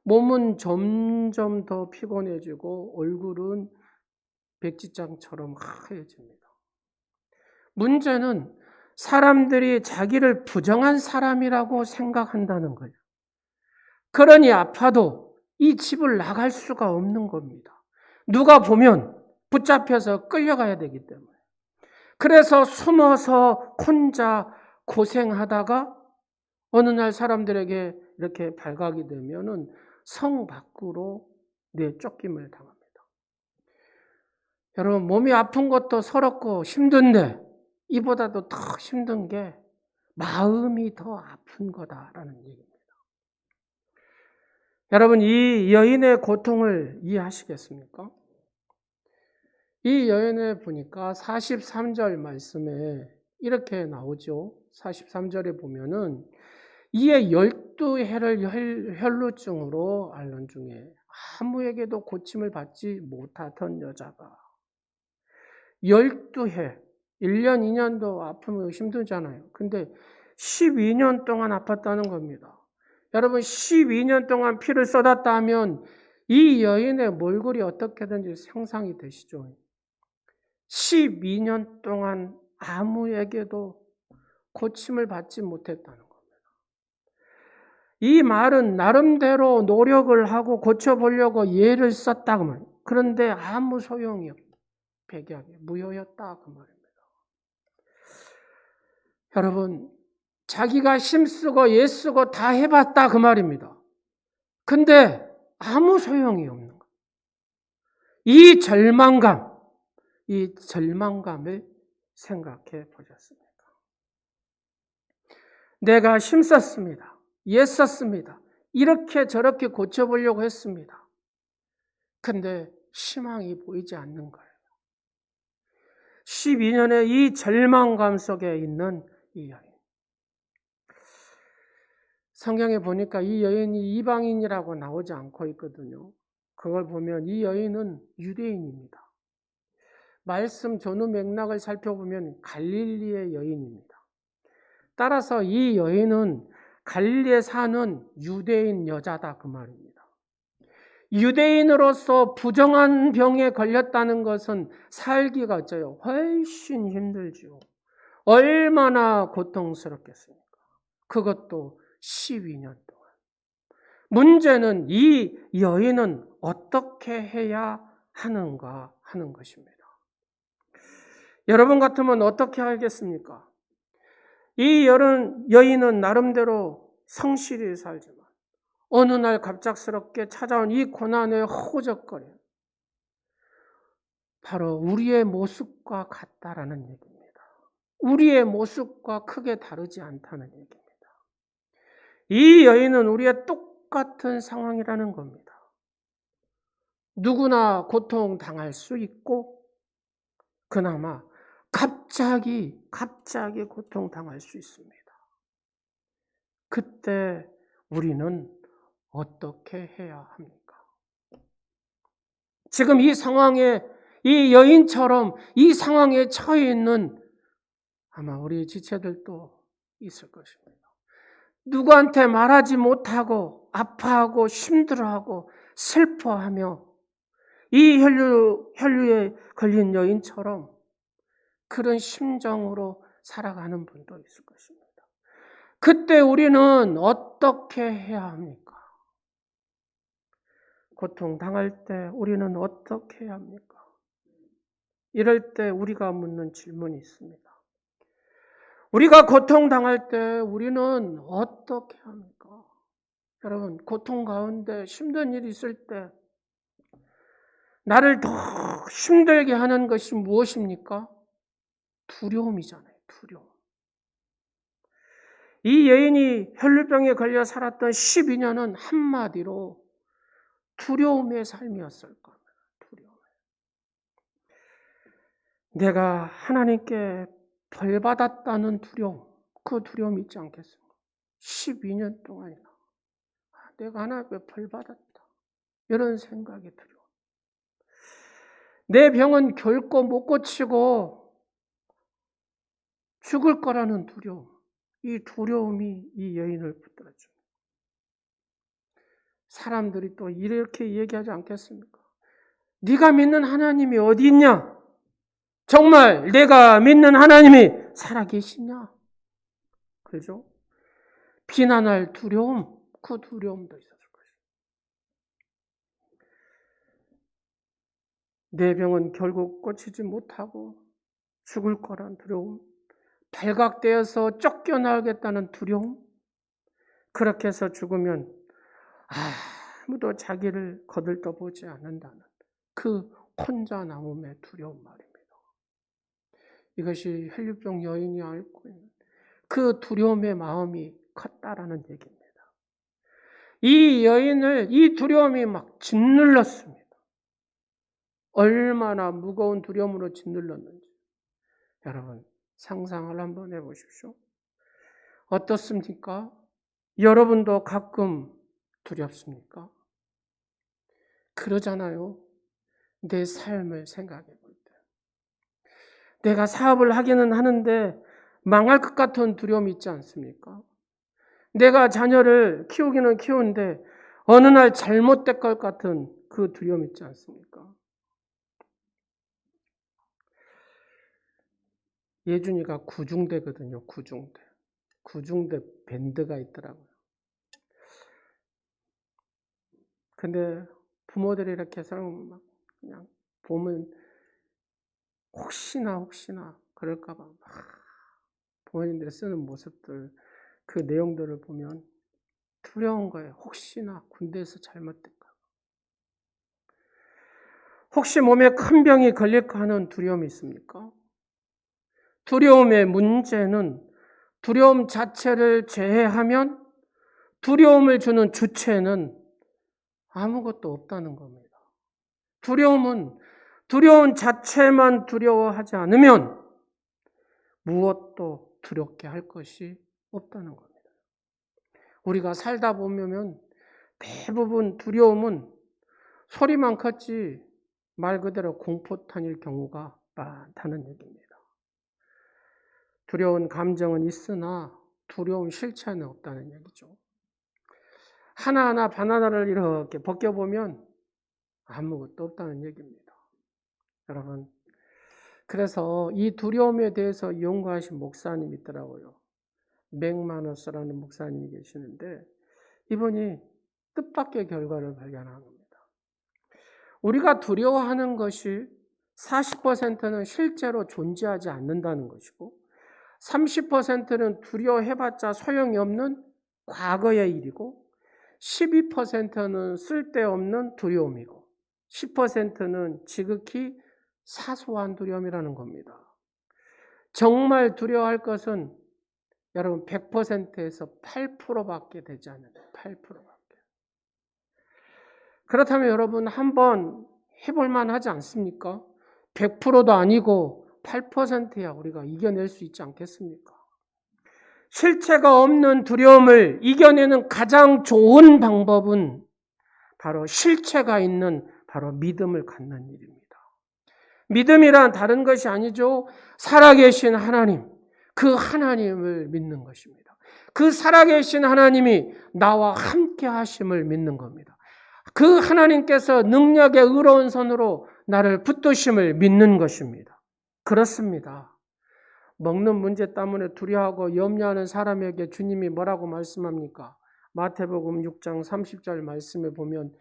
몸은 점점 더 피곤해지고 얼굴은 백지장처럼 하얘집니다. 문제는 사람들이 자기를 부정한 사람이라고 생각한다는 거예요. 그러니 아파도 이 집을 나갈 수가 없는 겁니다. 누가 보면 붙잡혀서 끌려가야 되기 때문에. 그래서 숨어서 혼자 고생하다가 어느 날 사람들에게 이렇게 발각이 되면은 성 밖으로 내쫓김을 당합니다. 여러분, 몸이 아픈 것도 서럽고 힘든데 이보다도 더 힘든 게 마음이 더 아픈 거다라는 얘기입니다. 여러분, 이 여인의 고통을 이해하시겠습니까? 이 여인에 보니까 43절 말씀에 이렇게 나오죠. 43절에 보면은 이에 12해를 혈루증으로 앓는 중에 아무에게도 고침을 받지 못하던 여자가 12해, 1년, 2년도 아프면 힘들잖아요. 근데 12년 동안 아팠다는 겁니다. 여러분, 12년 동안 피를 쏟았다 하면 이 여인의 몰골이 어떻게든지 상상이 되시죠? 12년 동안 아무에게도 고침을 받지 못했다는 겁니다. 이 말은 나름대로 노력을 하고 고쳐보려고 예를 썼다 그 말이에요. 그런데 아무 소용이 없다. 백약이 무효였다 그 말입니다. 여러분, 자기가 힘쓰고 애쓰고 다 해봤다 그 말입니다. 근데 아무 소용이 없는 거예요. 이 절망감을 생각해 보셨습니까? 내가 힘썼습니다. 애썼습니다. 이렇게 저렇게 고쳐보려고 했습니다. 근데 희망이 보이지 않는 거예요. 12년의 이 절망감 속에 있는 이 여인. 성경에 보니까 이 여인이 이방인이라고 나오지 않고 있거든요. 그걸 보면 이 여인은 유대인입니다. 말씀 전후 맥락을 살펴보면 갈릴리의 여인입니다. 따라서 이 여인은 갈릴리에 사는 유대인 여자다 그 말입니다. 유대인으로서 부정한 병에 걸렸다는 것은 살기가 어째요? 훨씬 힘들죠. 얼마나 고통스럽겠습니까? 그것도 12년 동안. 문제는 이 여인은 어떻게 해야 하는가 하는 것입니다. 여러분 같으면 어떻게 하겠습니까? 이 여인은 나름대로 성실히 살지만 어느 날 갑작스럽게 찾아온 이 고난에 허우적거려요. 바로 우리의 모습과 같다라는 얘기입니다. 우리의 모습과 크게 다르지 않다는 얘기입니다. 이 여인은 우리의 똑같은 상황이라는 겁니다. 누구나 고통당할 수 있고 그나마 갑자기 고통당할 수 있습니다. 그때 우리는 어떻게 해야 합니까? 지금 이 상황에 이 여인처럼 이 상황에 처해 있는 아마 우리 지체들도 있을 것입니다. 누구한테 말하지 못하고 아파하고 힘들어하고 슬퍼하며 이 혈류에 걸린 여인처럼 그런 심정으로 살아가는 분도 있을 것입니다. 그때 우리는 어떻게 해야 합니까? 고통당할 때 우리는 어떻게 해야 합니까? 이럴 때 우리가 묻는 질문이 있습니다. 우리가 고통당할 때 우리는 어떻게 합니까? 여러분, 고통 가운데 힘든 일이 있을 때 나를 더 힘들게 하는 것이 무엇입니까? 두려움이잖아요. 두려움. 이 여인이 혈루병에 걸려 살았던 12년은 한마디로 두려움의 삶이었을 겁니다. 두려움. 내가 하나님께 벌 받았다는 두려움, 그 두려움이 있지 않겠습니까? 12년 동안이나 내가 하나님 앞에 벌 받았다. 이런 생각이 두려움. 내 병은 결코 못 고치고 죽을 거라는 두려움. 이 두려움이 이 여인을 붙들어줍니다. 사람들이 또 이렇게 얘기하지 않겠습니까? 네가 믿는 하나님이 어디 있냐? 정말 내가 믿는 하나님이 살아계시냐? 그죠? 비난할 두려움, 그 두려움도 있었을 것입니다. 내 병은 결국 고치지 못하고 죽을 거란 두려움, 발각되어서 쫓겨나겠다는 두려움, 그렇게 해서 죽으면 아무도 자기를 거들떠보지 않는다는 그 혼자 남음의 두려움 말입니다. 이것이 혈류병 여인이 앓고 있는 그 두려움의 마음이 컸다라는 얘기입니다. 이 여인을 이 두려움이 막 짓눌렀습니다. 얼마나 무거운 두려움으로 짓눌렀는지 여러분 상상을 한번 해보십시오. 어떻습니까? 여러분도 가끔 두렵습니까? 그러잖아요. 내 삶을 생각해 볼 때. 내가 사업을 하기는 하는데 망할 것 같은 두려움이 있지 않습니까? 내가 자녀를 키우기는 키우는데 어느 날 잘못될 것 같은 그 두려움 있지 않습니까? 예준이가 구중대거든요. 구중대 밴드가 있더라고요. 근데 부모들이 이렇게 해서 막 그냥 보면 혹시나 그럴까봐 막 부모님들이 쓰는 모습들, 그 내용들을 보면 두려운 거예요. 혹시나 군대에서 잘못될까. 혹시 몸에 큰 병이 걸릴까 하는 두려움이 있습니까? 두려움의 문제는 두려움 자체를 제외하면 두려움을 주는 주체는 아무것도 없다는 겁니다. 두려움은 두려움 자체만 두려워하지 않으면 무엇도 두렵게 할 것이 없다는 겁니다. 우리가 살다 보면 대부분 두려움은 소리만 컸지 말 그대로 공포탄일 경우가 많다는 얘기입니다. 두려운 감정은 있으나 두려운 실체는 없다는 얘기죠. 하나하나 바나나를 이렇게 벗겨보면 아무것도 없다는 얘기입니다. 여러분, 그래서 이 두려움에 대해서 연구하신 목사님이 있더라고요. 맥마너스라는 목사님이 계시는데 이분이 뜻밖의 결과를 발견한 겁니다. 우리가 두려워하는 것이 40%는 실제로 존재하지 않는다는 것이고 30%는 두려워해봤자 소용이 없는 과거의 일이고 12%는 쓸데없는 두려움이고 10%는 지극히 사소한 두려움이라는 겁니다. 정말 두려워할 것은 여러분 100%에서 8%밖에 되지 않아요. 8%밖에. 그렇다면 여러분 한번 해볼만 하지 않습니까? 100%도 아니고 8%야 우리가 이겨낼 수 있지 않겠습니까? 실체가 없는 두려움을 이겨내는 가장 좋은 방법은 바로 실체가 있는 바로 믿음을 갖는 일입니다. 믿음이란 다른 것이 아니죠. 살아계신 하나님, 그 하나님을 믿는 것입니다. 그 살아계신 하나님이 나와 함께 하심을 믿는 겁니다. 그 하나님께서 능력의 의로운 손으로 나를 붙드심을 믿는 것입니다. 그렇습니다. 먹는 문제 때문에 두려워하고 염려하는 사람에게 주님이 뭐라고 말씀합니까? 마태복음 6장 30절 말씀에 보면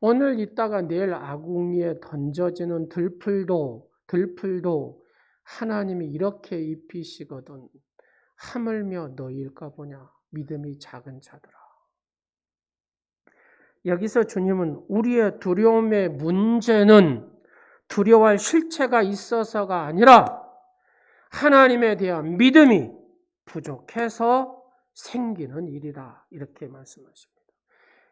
오늘 있다가 내일 아궁이에 던져지는 들풀도 하나님이 이렇게 입히시거든 하물며 너희일까 보냐 믿음이 작은 자들아. 여기서 주님은 우리의 두려움의 문제는 두려워할 실체가 있어서가 아니라 하나님에 대한 믿음이 부족해서 생기는 일이라 이렇게 말씀하십니다.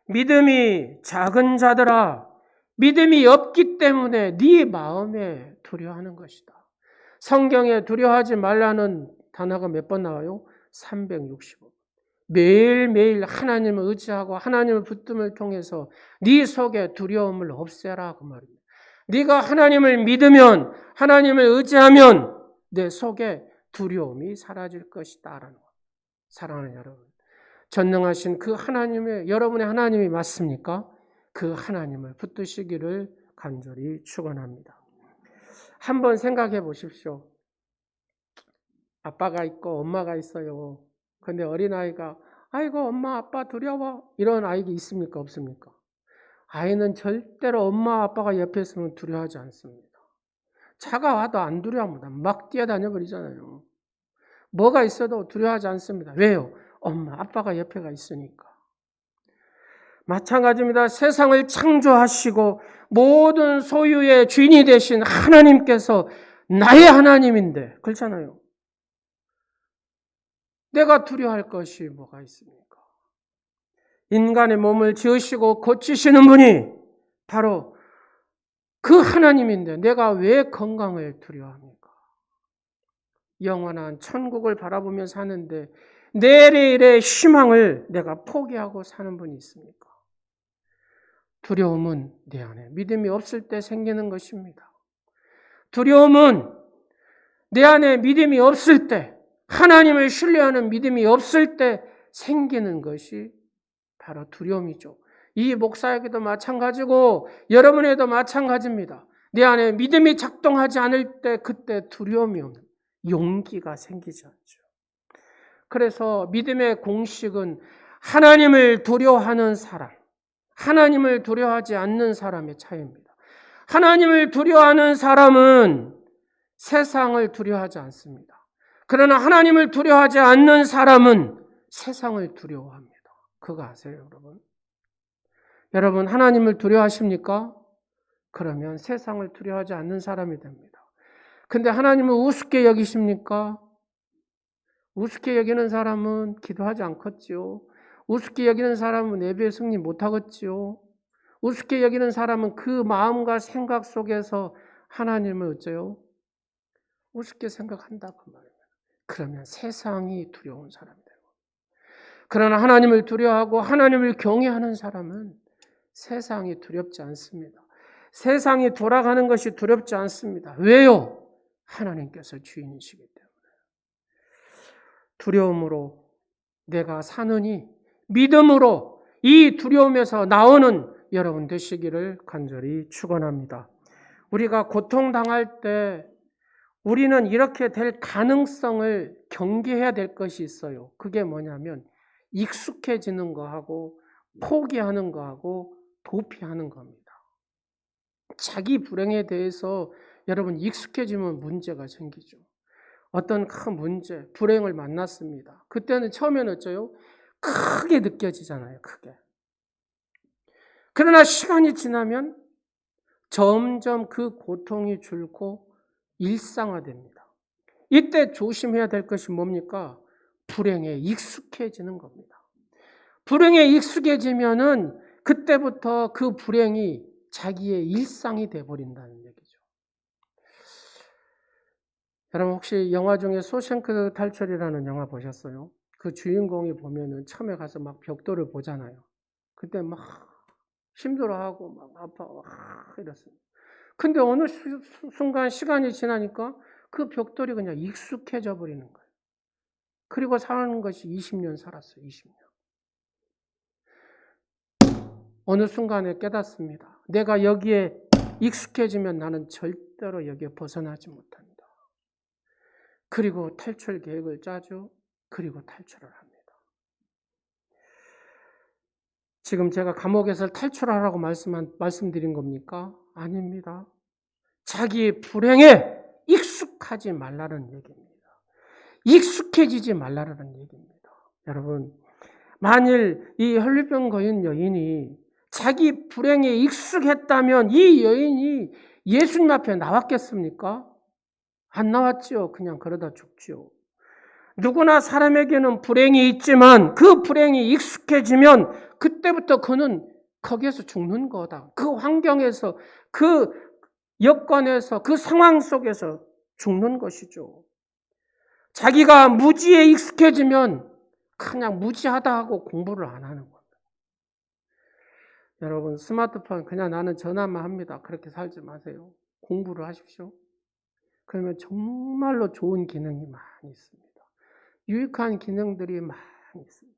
믿음이 작은 자들아, 믿음이 없기 때문에 네 마음에 두려워하는 것이다. 성경에 두려워하지 말라는 단어가 몇 번 나와요? 365번. 매일매일 하나님을 의지하고 하나님을 붙듦을 통해서 네 속에 두려움을 없애라 그 말입니다. 네가 하나님을 믿으면, 하나님을 의지하면 내 속에 두려움이 사라질 것이다라는 것. 사랑하는 여러분, 전능하신 그 하나님의, 여러분의 하나님이 맞습니까? 그 하나님을 붙드시기를 간절히 축원합니다. 한번 생각해 보십시오. 아빠가 있고 엄마가 있어요. 근데 어린아이가 아이고 엄마 아빠 두려워, 이런 아이가 있습니까? 없습니까? 아이는 절대로 엄마 아빠가 옆에 있으면 두려워하지 않습니다. 차가 와도 안 두려워합니다. 막 뛰어다녀 버리잖아요. 뭐가 있어도 두려워하지 않습니다. 왜요? 엄마 아빠가 옆에가 있으니까. 마찬가지입니다. 세상을 창조하시고 모든 소유의 주인이 되신 하나님께서 나의 하나님인데, 그렇잖아요. 내가 두려워할 것이 뭐가 있습니까? 인간의 몸을 지으시고 고치시는 분이 바로 그 하나님인데 내가 왜 건강을 두려워합니까? 영원한 천국을 바라보며 사는데 내일의 희망을 내가 포기하고 사는 분이 있습니까? 두려움은 내 안에 믿음이 없을 때 생기는 것입니다. 두려움은 내 안에 믿음이 없을 때, 하나님을 신뢰하는 믿음이 없을 때 생기는 것이 바로 두려움이죠. 이 목사에게도 마찬가지고 여러분에게도 마찬가지입니다. 내 안에 믿음이 작동하지 않을 때 그때 두려움이 없는, 용기가 생기지 않죠. 그래서 믿음의 공식은 하나님을 두려워하는 사람, 하나님을 두려워하지 않는 사람의 차이입니다. 하나님을 두려워하는 사람은 세상을 두려워하지 않습니다. 그러나 하나님을 두려워하지 않는 사람은 세상을 두려워합니다. 그거 아세요, 여러분? 여러분, 하나님을 두려워하십니까? 그러면 세상을 두려워하지 않는 사람이 됩니다. 근데 하나님을 우습게 여기십니까? 우습게 여기는 사람은 기도하지 않겠지요. 우습게 여기는 사람은 예배에 승리 못하겠지요. 우습게 여기는 사람은 그 마음과 생각 속에서 하나님을 어째요? 우습게 생각한다 그 말이에요. 그러면 세상이 두려운 사람이 되고, 그러나 하나님을 두려워하고 하나님을 경외하는 사람은 세상이 두렵지 않습니다. 세상이 돌아가는 것이 두렵지 않습니다. 왜요? 하나님께서 주인이시기 때문에. 두려움으로 내가 사느니 믿음으로 이 두려움에서 나오는 여러분 되시기를 간절히 축원합니다. 우리가 고통당할 때 우리는 이렇게 될 가능성을 경계해야 될 것이 있어요. 그게 뭐냐면 익숙해지는 거하고 포기하는 거하고 도피하는 겁니다. 자기 불행에 대해서 여러분 익숙해지면 문제가 생기죠. 어떤 큰 문제, 불행을 만났습니다. 그때는 처음에는 어쩌요? 크게 느껴지잖아요. 크게. 그러나 시간이 지나면 점점 그 고통이 줄고 일상화됩니다. 이때 조심해야 될 것이 뭡니까? 불행에 익숙해지는 겁니다. 불행에 익숙해지면은 그때부터 그 불행이 자기의 일상이 되어버린다는 얘기죠. 여러분 혹시 영화 중에 쇼생크 탈출이라는 영화 보셨어요? 그 주인공이 보면은 처음에 가서 막 벽돌을 보잖아요. 그때 막 힘들어하고 막 아파하고 이랬습니다. 근데 어느 순간 시간이 지나니까 그 벽돌이 그냥 익숙해져 버리는 거예요. 그리고 사는 것이 20년 살았어요. 20년. 어느 순간에 깨닫습니다. 내가 여기에 익숙해지면 나는 절대로 여기에 벗어나지 못한다. 그리고 탈출 계획을 짜죠. 그리고 탈출을 합니다. 지금 제가 감옥에서 탈출하라고 말씀드린 겁니까? 아닙니다. 자기 불행에 익숙하지 말라는 얘기입니다. 익숙해지지 말라는 얘기입니다. 여러분, 만일 이 혈류병 걸린 여인이 자기 불행에 익숙했다면 이 여인이 예수님 앞에 나왔겠습니까? 안 나왔지요. 그냥 그러다 죽지요. 누구나 사람에게는 불행이 있지만 그 불행이 익숙해지면 그때부터 그는 거기에서 죽는 거다. 그 환경에서, 그 여건에서, 그 상황 속에서 죽는 것이죠. 자기가 무지에 익숙해지면 그냥 무지하다 하고 공부를 안 하는 겁니다. 여러분, 스마트폰 그냥 나는 전화만 합니다. 그렇게 살지 마세요. 공부를 하십시오. 그러면 정말로 좋은 기능이 많이 있습니다. 유익한 기능들이 많이 있습니다.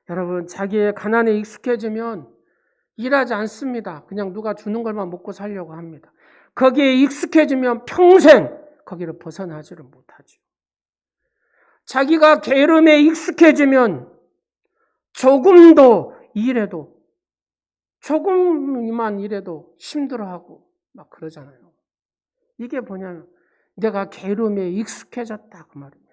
여러분, 자기의 가난에 익숙해지면 일하지 않습니다. 그냥 누가 주는 것만 먹고 살려고 합니다. 거기에 익숙해지면 평생 거기를 벗어나지를 못하죠. 자기가 게으름에 익숙해지면 조금만 일해도 힘들어하고 막 그러잖아요. 이게 뭐냐면 내가 게으름에 익숙해졌다 그 말입니다.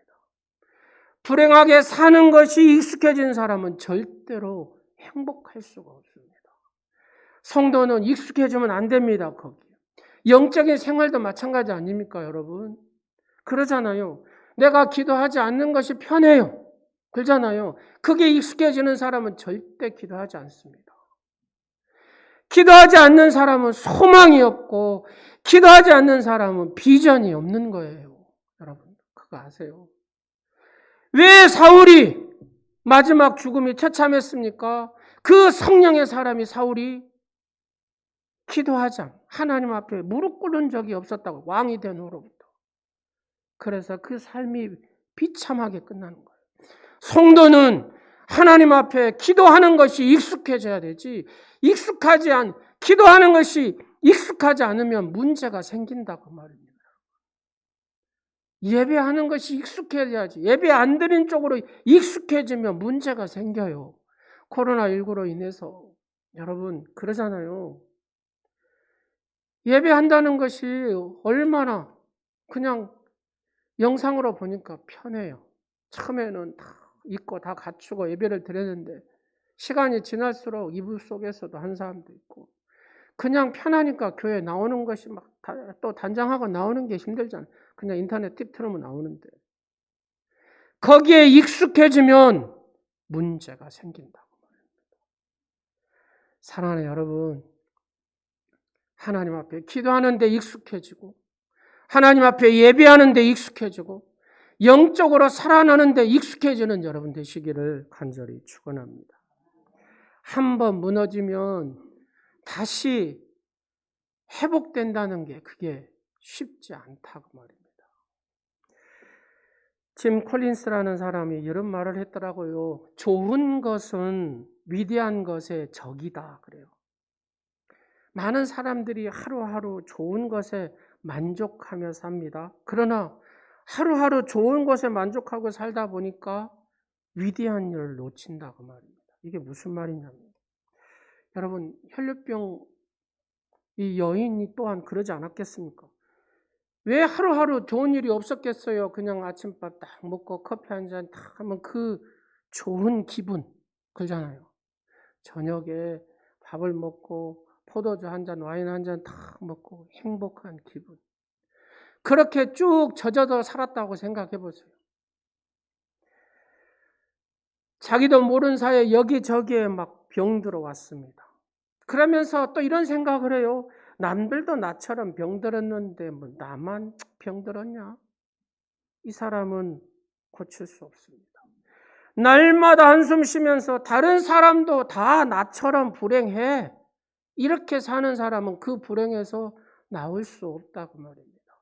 불행하게 사는 것이 익숙해진 사람은 절대로 행복할 수가 없습니다. 성도는 익숙해지면 안 됩니다. 거기. 영적인 생활도 마찬가지 아닙니까, 여러분? 그러잖아요. 내가 기도하지 않는 것이 편해요. 그러잖아요. 그게 익숙해지는 사람은 절대 기도하지 않습니다. 기도하지 않는 사람은 소망이 없고 기도하지 않는 사람은 비전이 없는 거예요. 여러분, 그거 아세요? 왜 사울이 마지막 죽음이 처참했습니까? 그 성령의 사람이 사울이 기도하지 않고 하나님 앞에 무릎 꿇은 적이 없었다고, 왕이 된 후로부터. 그래서 그 삶이 비참하게 끝나는 거예요. 성도는 하나님 앞에 기도하는 것이 익숙해져야 되지, 기도하는 것이 익숙하지 않으면 문제가 생긴다고 말입니다. 예배하는 것이 익숙해져야지. 예배 안 드린 쪽으로 익숙해지면 문제가 생겨요. 코로나19로 인해서. 여러분, 그러잖아요. 예배한다는 것이 얼마나 그냥 영상으로 보니까 편해요. 처음에는 다 있고 다 갖추고 예배를 드렸는데 시간이 지날수록 이불 속에서도 한 사람도 있고 그냥 편하니까 교회 나오는 것이 막 또 단장하고 나오는 게 힘들잖아요. 그냥 인터넷 틱 틀으면 나오는데 거기에 익숙해지면 문제가 생긴다고 말합니다. 사랑하는 여러분, 하나님 앞에 기도하는 데 익숙해지고 하나님 앞에 예배하는 데 익숙해지고 영적으로 살아나는 데 익숙해지는 여러분 되시기를 간절히 축원합니다. 한번 무너지면 다시 회복된다는 게 그게 쉽지 않다고 말입니다. 짐 콜린스라는 사람이 이런 말을 했더라고요. 좋은 것은 위대한 것의 적이다 그래요. 많은 사람들이 하루하루 좋은 것에 만족하며 삽니다. 그러나 하루하루 좋은 것에 만족하고 살다 보니까 위대한 일을 놓친다고 말입니다. 이게 무슨 말이냐면 여러분, 혈류병 이 여인이 또한 그러지 않았겠습니까? 왜 하루하루 좋은 일이 없었겠어요? 그냥 아침밥 딱 먹고 커피 한 잔 딱 하면 그 좋은 기분 그러잖아요. 저녁에 밥을 먹고 포도주 한 잔, 와인 한 잔 딱 먹고 행복한 기분. 그렇게 쭉 젖어서 살았다고 생각해 보세요. 자기도 모르는 사이에 여기저기에 막 병 들어왔습니다. 그러면서 또 이런 생각을 해요. 남들도 나처럼 병 들었는데 뭐 나만 병 들었냐? 이 사람은 고칠 수 없습니다. 날마다 한숨 쉬면서 다른 사람도 다 나처럼 불행해. 이렇게 사는 사람은 그 불행에서 나올 수 없다고 말입니다.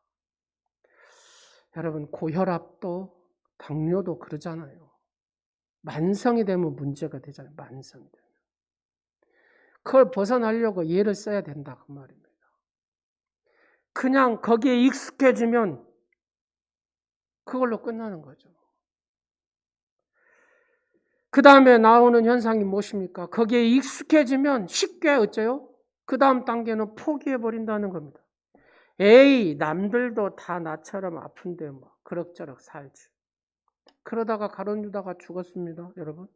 여러분, 고혈압도 당뇨도 그러잖아요. 만성이 되면 문제가 되잖아요. 만성이 되면. 그걸 벗어나려고 예를 써야 된다고 말입니다. 그냥 거기에 익숙해지면 그걸로 끝나는 거죠. 그 다음에 나오는 현상이 무엇입니까? 거기에 익숙해지면 쉽게 어째요? 그 다음 단계는 포기해버린다는 겁니다. 에이, 남들도 다 나처럼 아픈데 뭐 그럭저럭 살지. 그러다가 가론 유다가 죽었습니다, 여러분.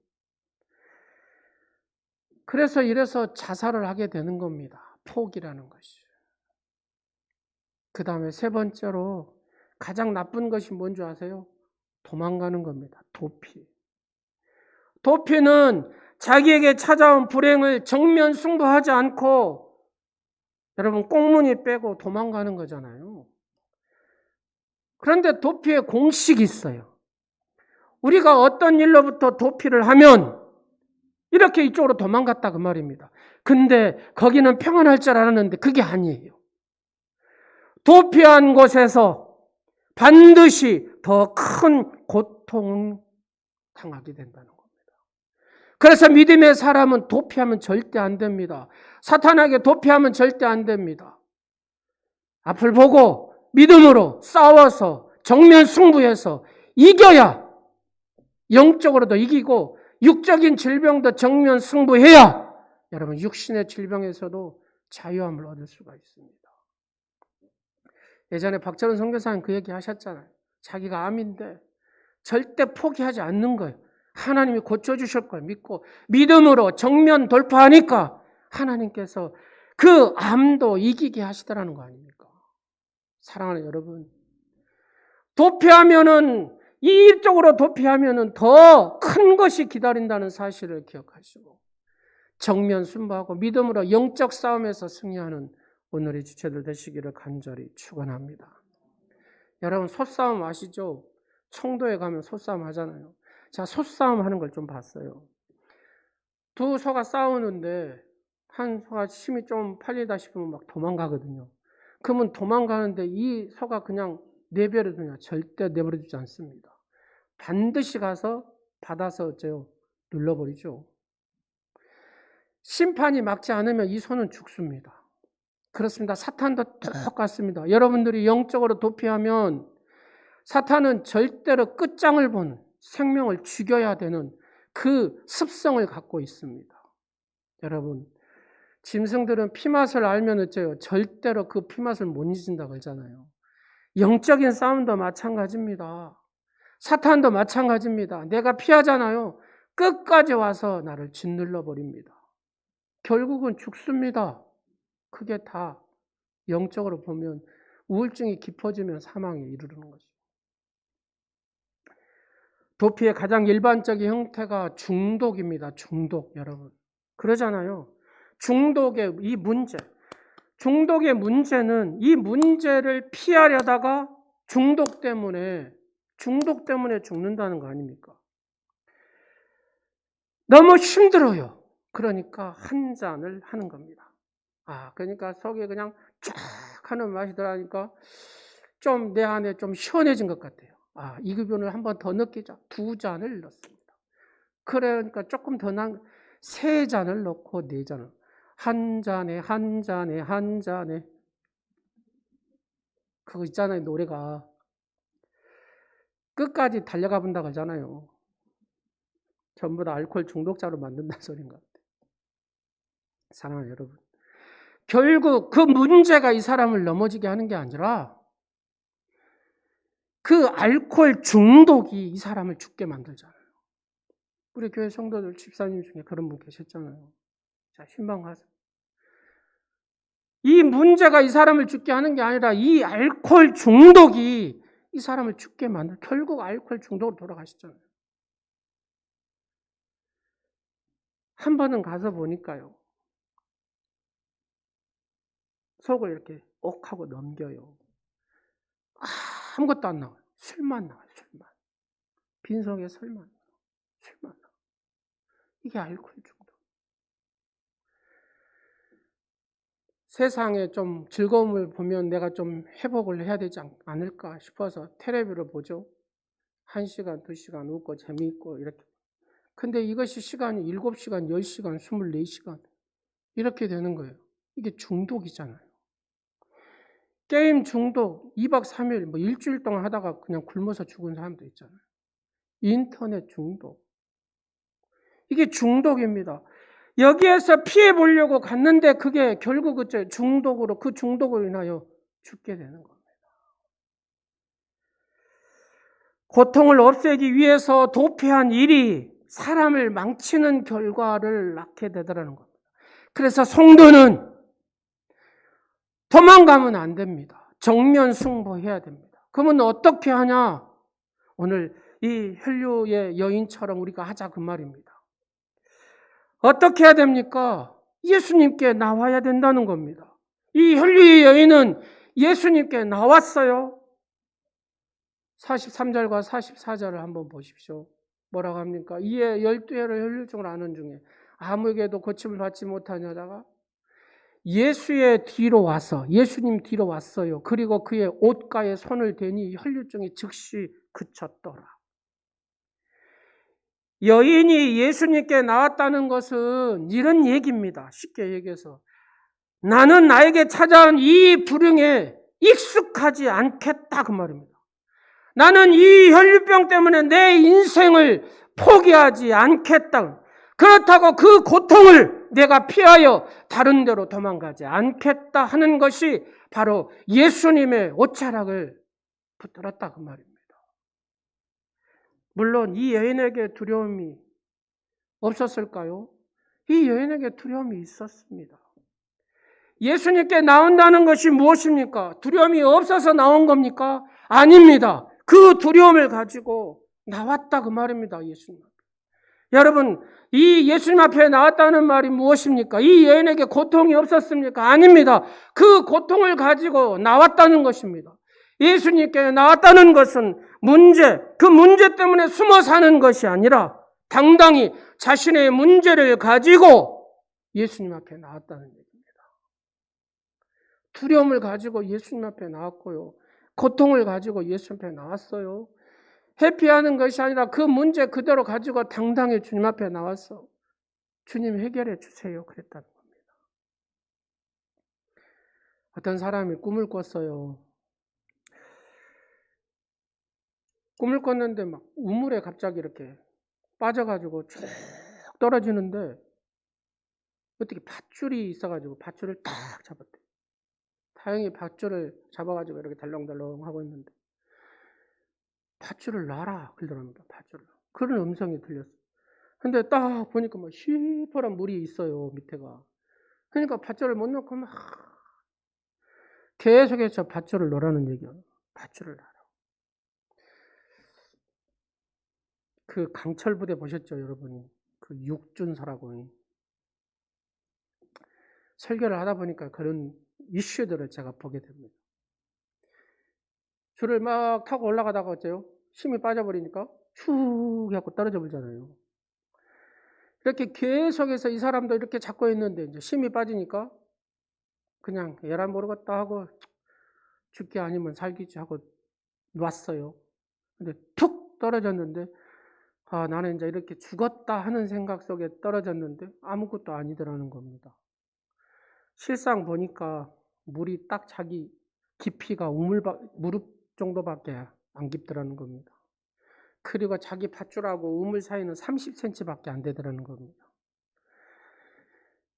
그래서 이래서 자살을 하게 되는 겁니다. 포기라는 것이. 그 다음에 세 번째로 가장 나쁜 것이 뭔지 아세요? 도망가는 겁니다. 도피. 도피는 자기에게 찾아온 불행을 정면 승부하지 않고 여러분 꽁무니 빼고 도망가는 거잖아요. 그런데 도피의 공식이 있어요. 우리가 어떤 일로부터 도피를 하면 이렇게 이쪽으로 도망갔다 그 말입니다. 근데 거기는 평안할 줄 알았는데 그게 아니에요. 도피한 곳에서 반드시 더 큰 고통을 당하게 된다는 겁니다. 그래서 믿음의 사람은 도피하면 절대 안 됩니다. 사탄에게 도피하면 절대 안 됩니다. 앞을 보고 믿음으로 싸워서 정면 승부해서 이겨야 영적으로도 이기고 육적인 질병도 정면 승부해야 여러분 육신의 질병에서도 자유함을 얻을 수가 있습니다. 예전에 박철원 선교사님 그 얘기 하셨잖아요. 자기가 암인데 절대 포기하지 않는 거예요. 하나님이 고쳐주실 걸 믿고 믿음으로 정면 돌파하니까 하나님께서 그 암도 이기게 하시더라는 거 아닙니까? 사랑하는 여러분, 도피하면은 이쪽으로 도피하면은 더 큰 것이 기다린다는 사실을 기억하시고 정면 승부하고 믿음으로 영적 싸움에서 승리하는 오늘의 주체들 되시기를 간절히 축원합니다. 여러분 솥싸움 아시죠? 청도에 가면 솥싸움 하잖아요. 자, 솥싸움 하는 걸 좀 봤어요. 두 소가 싸우는데 한 소가 힘이 좀 팔리다 싶으면 막 도망가거든요. 그러면 도망가는데 이 소가 그냥 내버려두냐? 절대 내버려두지 않습니다. 반드시 가서 받아서 어째요? 눌러버리죠. 심판이 막지 않으면 이 소는 죽습니다. 그렇습니다. 사탄도 똑같습니다. 여러분들이 영적으로 도피하면 사탄은 절대로 끝장을 보는 생명을 죽여야 되는 그 습성을 갖고 있습니다. 여러분, 짐승들은 피맛을 알면 어째요? 절대로 그 피맛을 못 잊는다고 그러잖아요. 영적인 싸움도 마찬가지입니다. 사탄도 마찬가지입니다. 내가 피하잖아요. 끝까지 와서 나를 짓눌러 버립니다. 결국은 죽습니다. 그게 다 영적으로 보면 우울증이 깊어지면 사망에 이르는 거죠. 도피의 가장 일반적인 형태가 중독입니다. 중독, 여러분. 그러잖아요. 중독의 이 문제. 중독의 문제는 이 문제를 피하려다가 중독 때문에 죽는다는 거 아닙니까? 너무 힘들어요. 그러니까 한 잔을 하는 겁니다. 그러니까 속에 그냥 쫙 하는 맛이 들어가니까 좀 내 안에 좀 시원해진 것 같아요. 이 기분을 한 번 더 느끼자. 2잔을 넣습니다. 그러니까 조금 더 난 3잔을 넣고 4잔을. 한 잔에. 그거 있잖아요, 노래가. 끝까지 달려가 본다고 하잖아요. 전부 다 알코올 중독자로 만든다는 소리인 것 같아요. 사랑하는 여러분. 결국 그 문제가 이 사람을 넘어지게 하는 게 아니라 그 알코올 중독이 이 사람을 죽게 만들잖아요. 우리 교회 성도들 집사님 중에 그런 분 계셨잖아요. 자, 신방 가서. 이 문제가 이 사람을 죽게 하는 게 아니라 이 알코올 중독이 이 사람을 죽게 만들, 결국 알코올 중독으로 돌아가시잖아요. 한 번은 가서 보니까요. 속을 이렇게 옥하고 넘겨요. 아무것도 안 나와요. 술만 나와요. 술만. 빈속에 술만 나와요. 이게 알코올 중독. 세상에 좀 즐거움을 보면 내가 좀 회복을 해야 되지 않을까 싶어서 텔레비를 보죠. 1시간, 2시간 웃고 재미있고 이렇게. 근데 이것이 시간이 7시간, 10시간, 24시간 이렇게 되는 거예요. 이게 중독이잖아요. 게임 중독 2박 3일, 일주일 동안 하다가 그냥 굶어서 죽은 사람도 있잖아요. 인터넷 중독. 이게 중독입니다. 여기에서 피해 보려고 갔는데 그게 결국 중독으로, 그 중독으로 인하여 죽게 되는 겁니다. 고통을 없애기 위해서 도피한 일이 사람을 망치는 결과를 낳게 되더라는 겁니다. 그래서 성도는 도망가면 안 됩니다. 정면 승부해야 됩니다. 그러면 어떻게 하냐? 오늘 이 혈류의 여인처럼 우리가 하자 그 말입니다. 어떻게 해야 됩니까? 예수님께 나와야 된다는 겁니다. 이 혈류의 여인은 예수님께 나왔어요. 43절과 44절을 한번 보십시오. 뭐라고 합니까? 이에 12회를 혈류증을 앓는 중에 아무에게도 고침을 받지 못한 여자가 예수의 뒤로 와서, 예수님 뒤로 왔어요. 그리고 그의 옷가에 손을 대니 혈류증이 즉시 그쳤더라. 여인이 예수님께 나왔다는 것은 이런 얘기입니다. 쉽게 얘기해서 나는 나에게 찾아온 이 불행에 익숙하지 않겠다 그 말입니다. 나는 이 혈류병 때문에 내 인생을 포기하지 않겠다. 그렇다고 그 고통을 내가 피하여 다른 데로 도망가지 않겠다 하는 것이 바로 예수님의 옷자락을 붙들었다 그 말입니다. 물론 이 여인에게 두려움이 없었을까요? 이 여인에게 두려움이 있었습니다. 예수님께 나온다는 것이 무엇입니까? 두려움이 없어서 나온 겁니까? 아닙니다. 그 두려움을 가지고 나왔다 그 말입니다. 예수님 앞에. 여러분, 이 예수님 앞에 나왔다는 말이 무엇입니까? 이 여인에게 고통이 없었습니까? 아닙니다. 그 고통을 가지고 나왔다는 것입니다. 예수님께 나왔다는 것은 그 문제 때문에 숨어 사는 것이 아니라 당당히 자신의 문제를 가지고 예수님 앞에 나왔다는 얘기입니다. 두려움을 가지고 예수님 앞에 나왔고요. 고통을 가지고 예수님 앞에 나왔어요. 회피하는 것이 아니라 그 문제 그대로 가지고 당당히 주님 앞에 나왔어. 주님 해결해 주세요. 그랬다는 겁니다. 어떤 사람이 꿈을 꿨어요. 꿈을 꿨는데 막 우물에 갑자기 이렇게 빠져가지고 쭉 떨어지는데 어떻게 밧줄이 있어가지고 밧줄을 딱 잡았대. 다행히 밧줄을 잡아가지고 이렇게 덜렁덜렁 하고 있는데 밧줄을 놔라 그러더랍니다. 밧줄을. 그런 음성이 들렸어. 근데 딱 보니까 막 시퍼런 물이 있어요. 밑에가. 그러니까 밧줄을 못 놓고 막 계속해서 밧줄을 놓으라는 얘기야. 밧줄을 놔라. 그 강철 부대 보셨죠, 여러분이? 그 육준서라고. 설교를 하다 보니까 그런 이슈들을 제가 보게 됩니다. 줄을 막 타고 올라가다가 어째요? 힘이 빠져버리니까 쭉 해갖고 떨어져 버리잖아요. 이렇게 계속해서 이 사람도 이렇게 잡고 있는데 이제 힘이 빠지니까 그냥 에라 모르겠다 하고 죽기 아니면 살기지 하고 놨어요. 근데 툭 떨어졌는데 나는 이제 이렇게 죽었다 하는 생각 속에 떨어졌는데 아무것도 아니더라는 겁니다. 실상 보니까 물이 딱 자기 깊이가 무릎 정도밖에 안 깊더라는 겁니다. 그리고 자기 밧줄하고 우물 사이는 30cm밖에 안 되더라는 겁니다.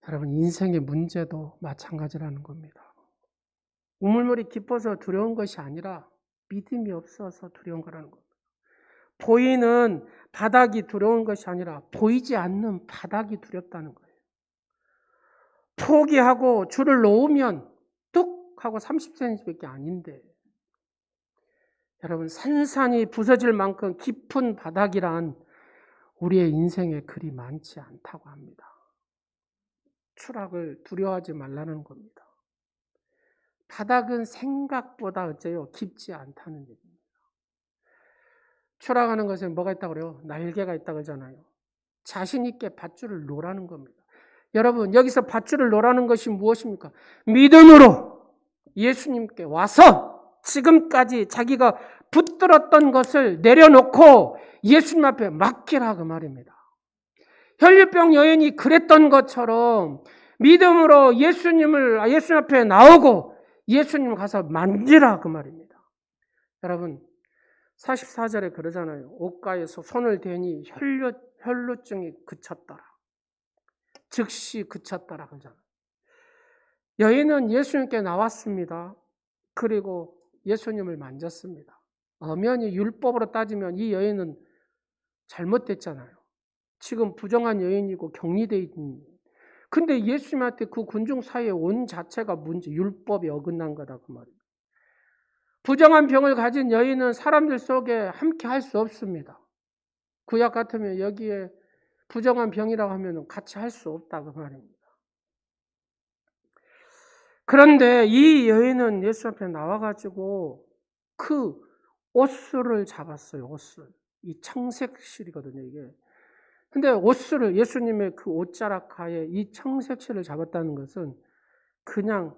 여러분, 인생의 문제도 마찬가지라는 겁니다. 우물물이 깊어서 두려운 것이 아니라 믿음이 없어서 두려운 거라는 겁니다. 보이는 바닥이 두려운 것이 아니라 보이지 않는 바닥이 두렵다는 거예요. 포기하고 줄을 놓으면 뚝 하고 30cm밖에 아닌데 여러분, 산산이 부서질 만큼 깊은 바닥이란 우리의 인생에 그리 많지 않다고 합니다. 추락을 두려워하지 말라는 겁니다. 바닥은 생각보다 어째요? 깊지 않다는 얘기입니다. 추락하는 것에 뭐가 있다고 그래요? 날개가 있다고 그러잖아요. 자신 있게 밧줄을 놓으라는 겁니다. 여러분, 여기서 밧줄을 놓으라는 것이 무엇입니까? 믿음으로 예수님께 와서 지금까지 자기가 붙들었던 것을 내려놓고 예수님 앞에 맡기라 그 말입니다. 혈류병 여인이 그랬던 것처럼 믿음으로 예수님 앞에 나오고 예수님 가서 만지라 그 말입니다. 여러분, 44절에 그러잖아요. 옷가에서 손을 대니 혈루증이 그쳤더라. 즉시 그쳤더라 그러잖아요. 여인은 예수님께 나왔습니다. 그리고 예수님을 만졌습니다. 엄연히 율법으로 따지면 이 여인은 잘못됐잖아요. 지금 부정한 여인이고 격리되어 있는. 근데 예수님한테 그 군중 사이에 온 자체가 문제, 율법이 어긋난 거다 그 말입니다. 부정한 병을 가진 여인은 사람들 속에 함께 할 수 없습니다. 구약 같으면 여기에 부정한 병이라고 하면 같이 할 수 없다 그 말입니다. 그런데 이 여인은 예수 앞에 나와가지고 그 옷술을 잡았어요. 옷술. 이 청색실이거든요, 이게. 근데 옷술을, 예수님의 그 옷자락하에 이 청색실을 잡았다는 것은 그냥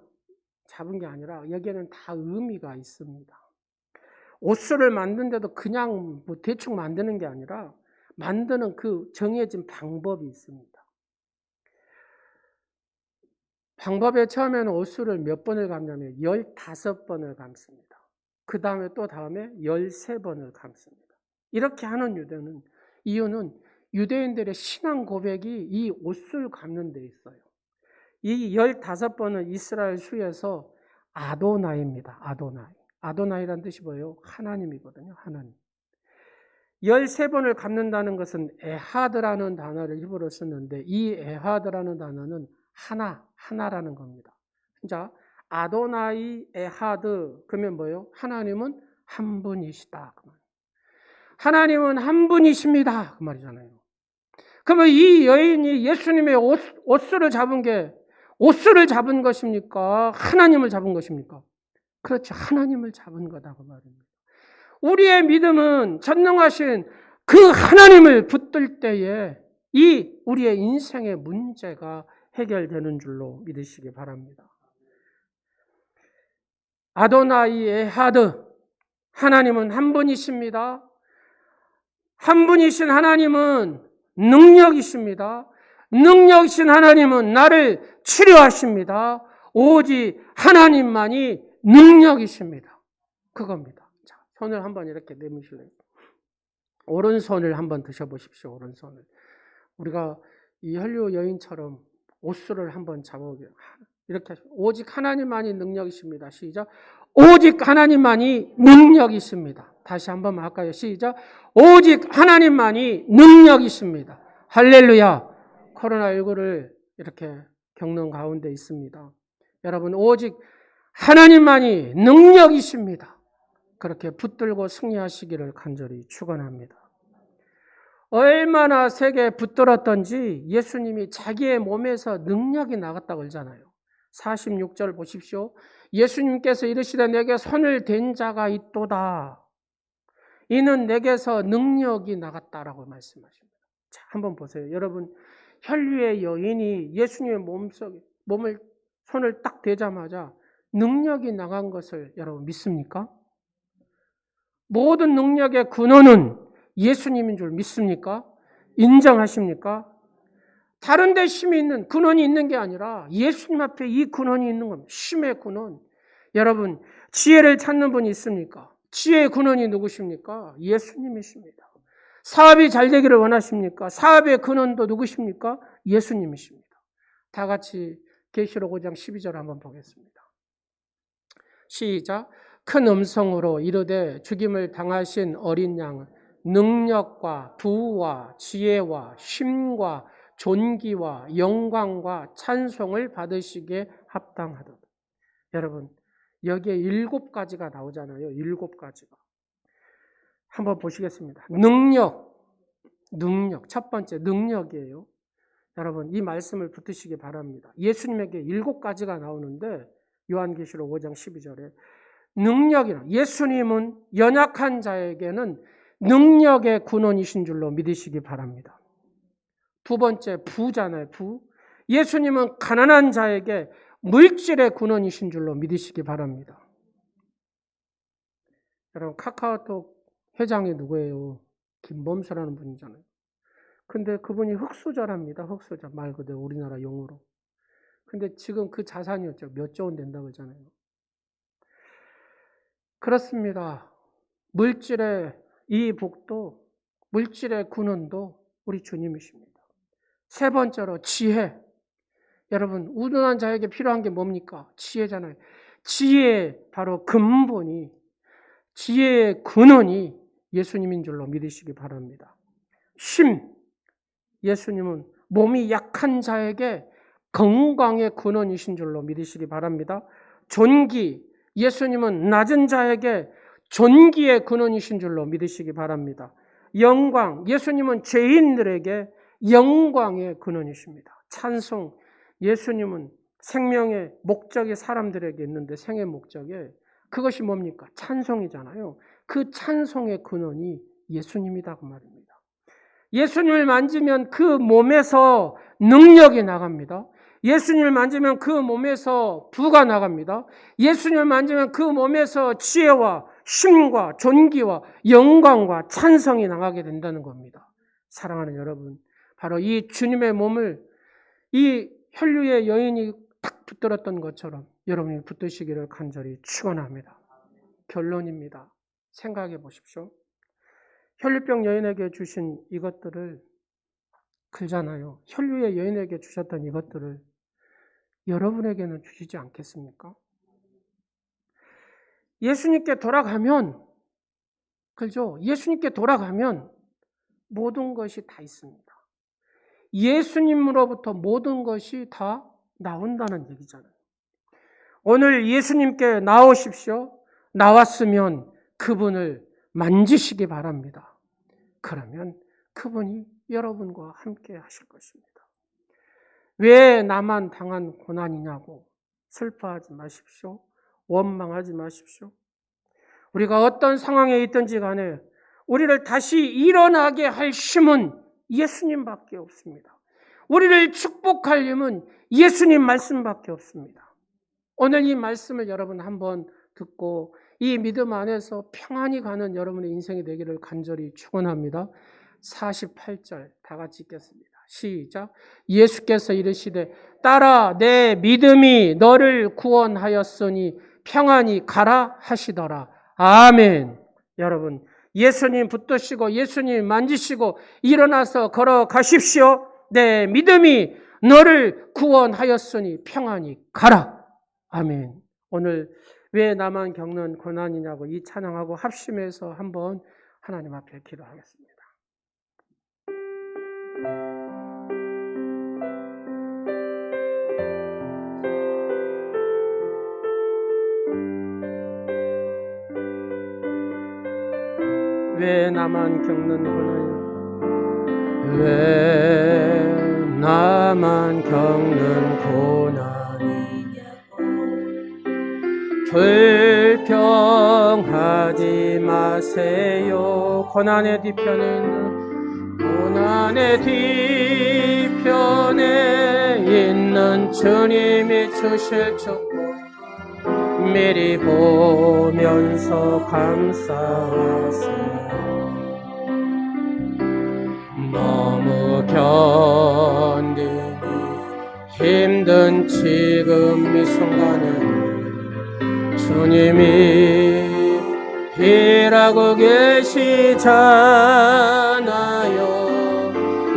잡은 게 아니라 여기에는 다 의미가 있습니다. 옷술을 만드는데도 그냥 뭐 대충 만드는 게 아니라 만드는 그 정해진 방법이 있습니다. 방법에 처음에는 옷술을 몇 번을 감냐면 15번을 감습니다. 그 다음에 또 다음에 13번을 감습니다. 이렇게 하는 이유는 유대인들의 신앙 고백이 이 옷술 감는 데 있어요. 이 15번은 이스라엘 수에서 아도나이입니다. 아도나이. 아도나이란 뜻이 뭐예요? 하나님이거든요. 하나님. 13번을 감는다는 것은 에하드라는 단어를 히브리어로 썼는데 이 에하드라는 단어는 하나라는 겁니다. 자, 아도나이 에하드 그러면 뭐예요? 하나님은 한 분이시다. 하나님은 한 분이십니다. 그 말이잖아요. 그러면 이 여인이 예수님의 옷술을 잡은 것입니까? 하나님을 잡은 것입니까? 그렇죠. 하나님을 잡은 거다. 그 말입니다. 우리의 믿음은 전능하신 그 하나님을 붙들 때에 이 우리의 인생의 문제가 해결되는 줄로 믿으시기 바랍니다. 아도나이 에하드, 하나님은 한 분이십니다. 한 분이신 하나님은 능력이십니다. 능력이신 하나님은 나를 치료하십니다. 오직 하나님만이 능력이십니다. 그겁니다. 자, 손을 한번 이렇게 내미실래요? 오른손을 한번 드셔보십시오. 오른손을. 우리가 이 혈류 여인처럼 옷술을 한번 잡아보게요. 이렇게 하시고 오직 하나님만이 능력이십니다. 시작. 오직 하나님만이 능력이십니다. 다시 한번 할까요? 시작. 오직 하나님만이 능력이십니다. 할렐루야. 코로나19를 이렇게 겪는 가운데 있습니다. 여러분, 오직 하나님만이 능력이십니다. 그렇게 붙들고 승리하시기를 간절히 축원합니다. 얼마나 세게 붙들었던지 예수님이 자기의 몸에서 능력이 나갔다고 그러잖아요. 46절 보십시오. 예수님께서 이르시되 내게 손을 댄 자가 있도다. 이는 내게서 능력이 나갔다라고 말씀하십니다. 자, 한번 보세요. 여러분, 혈류의 여인이 예수님의 몸을 손을 딱 대자마자 능력이 나간 것을 여러분 믿습니까? 모든 능력의 근원은 예수님인 줄 믿습니까? 인정하십니까? 다른 데 힘이 있는 근원이 있는 게 아니라 예수님 앞에 이 근원이 있는 겁니다. 힘의 근원. 여러분, 지혜를 찾는 분이 있습니까? 지혜의 근원이 누구십니까? 예수님이십니다. 사업이 잘 되기를 원하십니까? 사업의 근원도 누구십니까? 예수님이십니다. 다 같이 계시록 5장 12절 한번 보겠습니다. 시작. 큰 음성으로 이르되 죽임을 당하신 어린 양은 능력과 부와 지혜와 힘과 존귀와 영광과 찬송을 받으시기에 합당하도다. 여러분, 여기에 7가지가 나오잖아요. 7가지가. 한번 보시겠습니다. 능력. 첫 번째 능력이에요. 여러분, 이 말씀을 붙드시기 바랍니다. 예수님에게 7가지가 나오는데 요한계시록 5장 12절에 능력이라. 예수님은 연약한 자에게는 능력의 근원이신 줄로 믿으시기 바랍니다. 두 번째 부잖아요. 부. 예수님은 가난한 자에게 물질의 근원이신 줄로 믿으시기 바랍니다. 여러분, 카카오톡 회장이 누구예요? 김범수라는 분이잖아요. 근데 그분이 흑수저랍니다. 흑수저. 말 그대로 우리나라 용어로. 근데 지금 그 자산이었죠. 몇 조 원 된다고 했잖아요. 그렇습니다. 물질의 이 복도, 물질의 근원도 우리 주님이십니다. 세 번째로 지혜. 여러분, 우둔한 자에게 필요한 게 뭡니까? 지혜잖아요. 지혜의 바로 근본이, 지혜의 근원이 예수님인 줄로 믿으시기 바랍니다. 힘. 예수님은 몸이 약한 자에게 건강의 근원이신 줄로 믿으시기 바랍니다. 존귀. 예수님은 낮은 자에게 존귀의 근원이신 줄로 믿으시기 바랍니다. 영광. 예수님은 죄인들에게 영광의 근원이십니다. 찬송. 예수님은 생명의 목적이 사람들에게 있는데 생의 목적에 그것이 뭡니까? 찬송이잖아요. 그 찬송의 근원이 예수님이다 그 말입니다. 예수님을 만지면 그 몸에서 능력이 나갑니다. 예수님을 만지면 그 몸에서 부가 나갑니다. 예수님을 만지면 그 몸에서 지혜와 힘과 존귀와 영광과 찬성이 나가게 된다는 겁니다. 사랑하는 여러분, 바로 이 주님의 몸을 이 혈류의 여인이 탁 붙들었던 것처럼 여러분이 붙드시기를 간절히 축원합니다. 결론입니다. 생각해 보십시오. 혈류병 여인에게 주신 이것들을 그잖아요. 혈류의 여인에게 주셨던 이것들을 여러분에게는 주시지 않겠습니까? 예수님께 돌아가면, 그죠? 예수님께 돌아가면 모든 것이 다 있습니다. 예수님으로부터 모든 것이 다 나온다는 얘기잖아요. 오늘 예수님께 나오십시오. 나왔으면 그분을 만지시기 바랍니다. 그러면 그분이 여러분과 함께 하실 것입니다. 왜 나만 당한 고난이냐고 슬퍼하지 마십시오. 원망하지 마십시오. 우리가 어떤 상황에 있든지 간에 우리를 다시 일어나게 할 힘은 예수님밖에 없습니다. 우리를 축복할 힘은 예수님 말씀밖에 없습니다. 오늘 이 말씀을 여러분 한번 듣고 이 믿음 안에서 평안히 가는 여러분의 인생이 되기를 간절히 축원합니다. 48절 다 같이 읽겠습니다. 시작. 예수께서 이르시되 딸아 내 믿음이 너를 구원하였으니 평안히 가라 하시더라. 아멘. 여러분 예수님 붙드시고 예수님 만지시고 일어나서 걸어가십시오. 내 믿음이 너를 구원하였으니 평안히 가라. 아멘. 오늘 왜 나만 겪는 고난이냐고 이 찬양하고 합심해서 한번 하나님 앞에 기도하겠습니다. 왜 나만 겪는 고난이냐? 왜 나만 겪는 고난이냐고 불평하지 마세요. 고난의 뒤편에 있는 주님이 주실 축복 미리 보면서 감사하세요. 너무 견디기 힘든 지금 이 순간에 주님이 일하고 계시잖아요.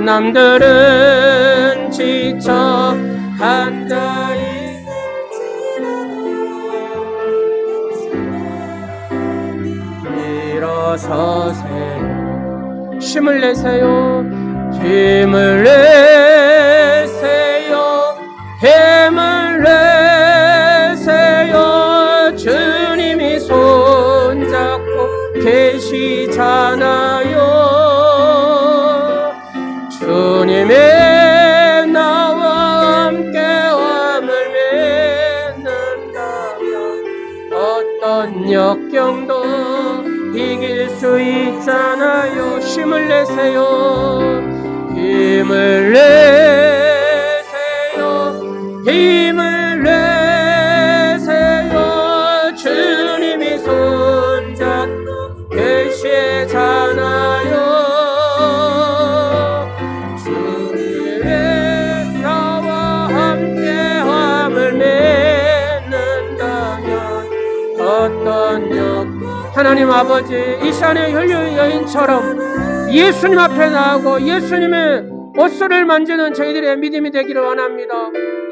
남들은 지쳐 앉아 있을지라도 일어서세요. 힘을 내세요. 힘을 내세요. 힘을 내세요. 주님이 손잡고 계시잖아요. 주님의 나와 함께 함을 맺는다면 어떤 역경도 이길 수 있잖아요. 힘을 내세요. 힘을 내세요. 힘을 내세요. 주님이 손잡고 계시잖아요. 주님의 나와 함께 함을 맺는다면 어떤 역경 하나님 아버지 이 시간의 혈류 여인처럼 예수님 앞에 나가고 예수님의 옷소를 만지는 저희들의 믿음이 되기를 원합니다.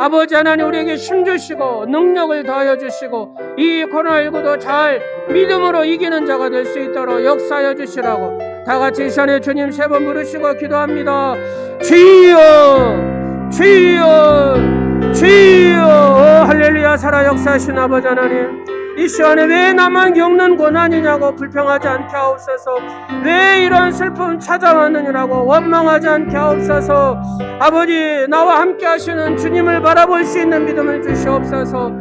아버지 하나님 우리에게 힘주시고 능력을 더하여 주시고 이 코로나19도 잘 믿음으로 이기는 자가 될 수 있도록 역사하여 주시라고 다같이 이 시간에 주님 세 번 부르시고 기도합니다. 주여 주여 주여. 할렐루야. 살아 역사하신 아버지 하나님 이 시간에 왜 나만 겪는 고난이냐고 불평하지 않게 하옵소서. 왜 이런 슬픔 찾아왔느냐고 원망하지 않게 하옵소서. 아버지, 나와 함께 하시는 주님을 바라볼 수 있는 믿음을 주시옵소서.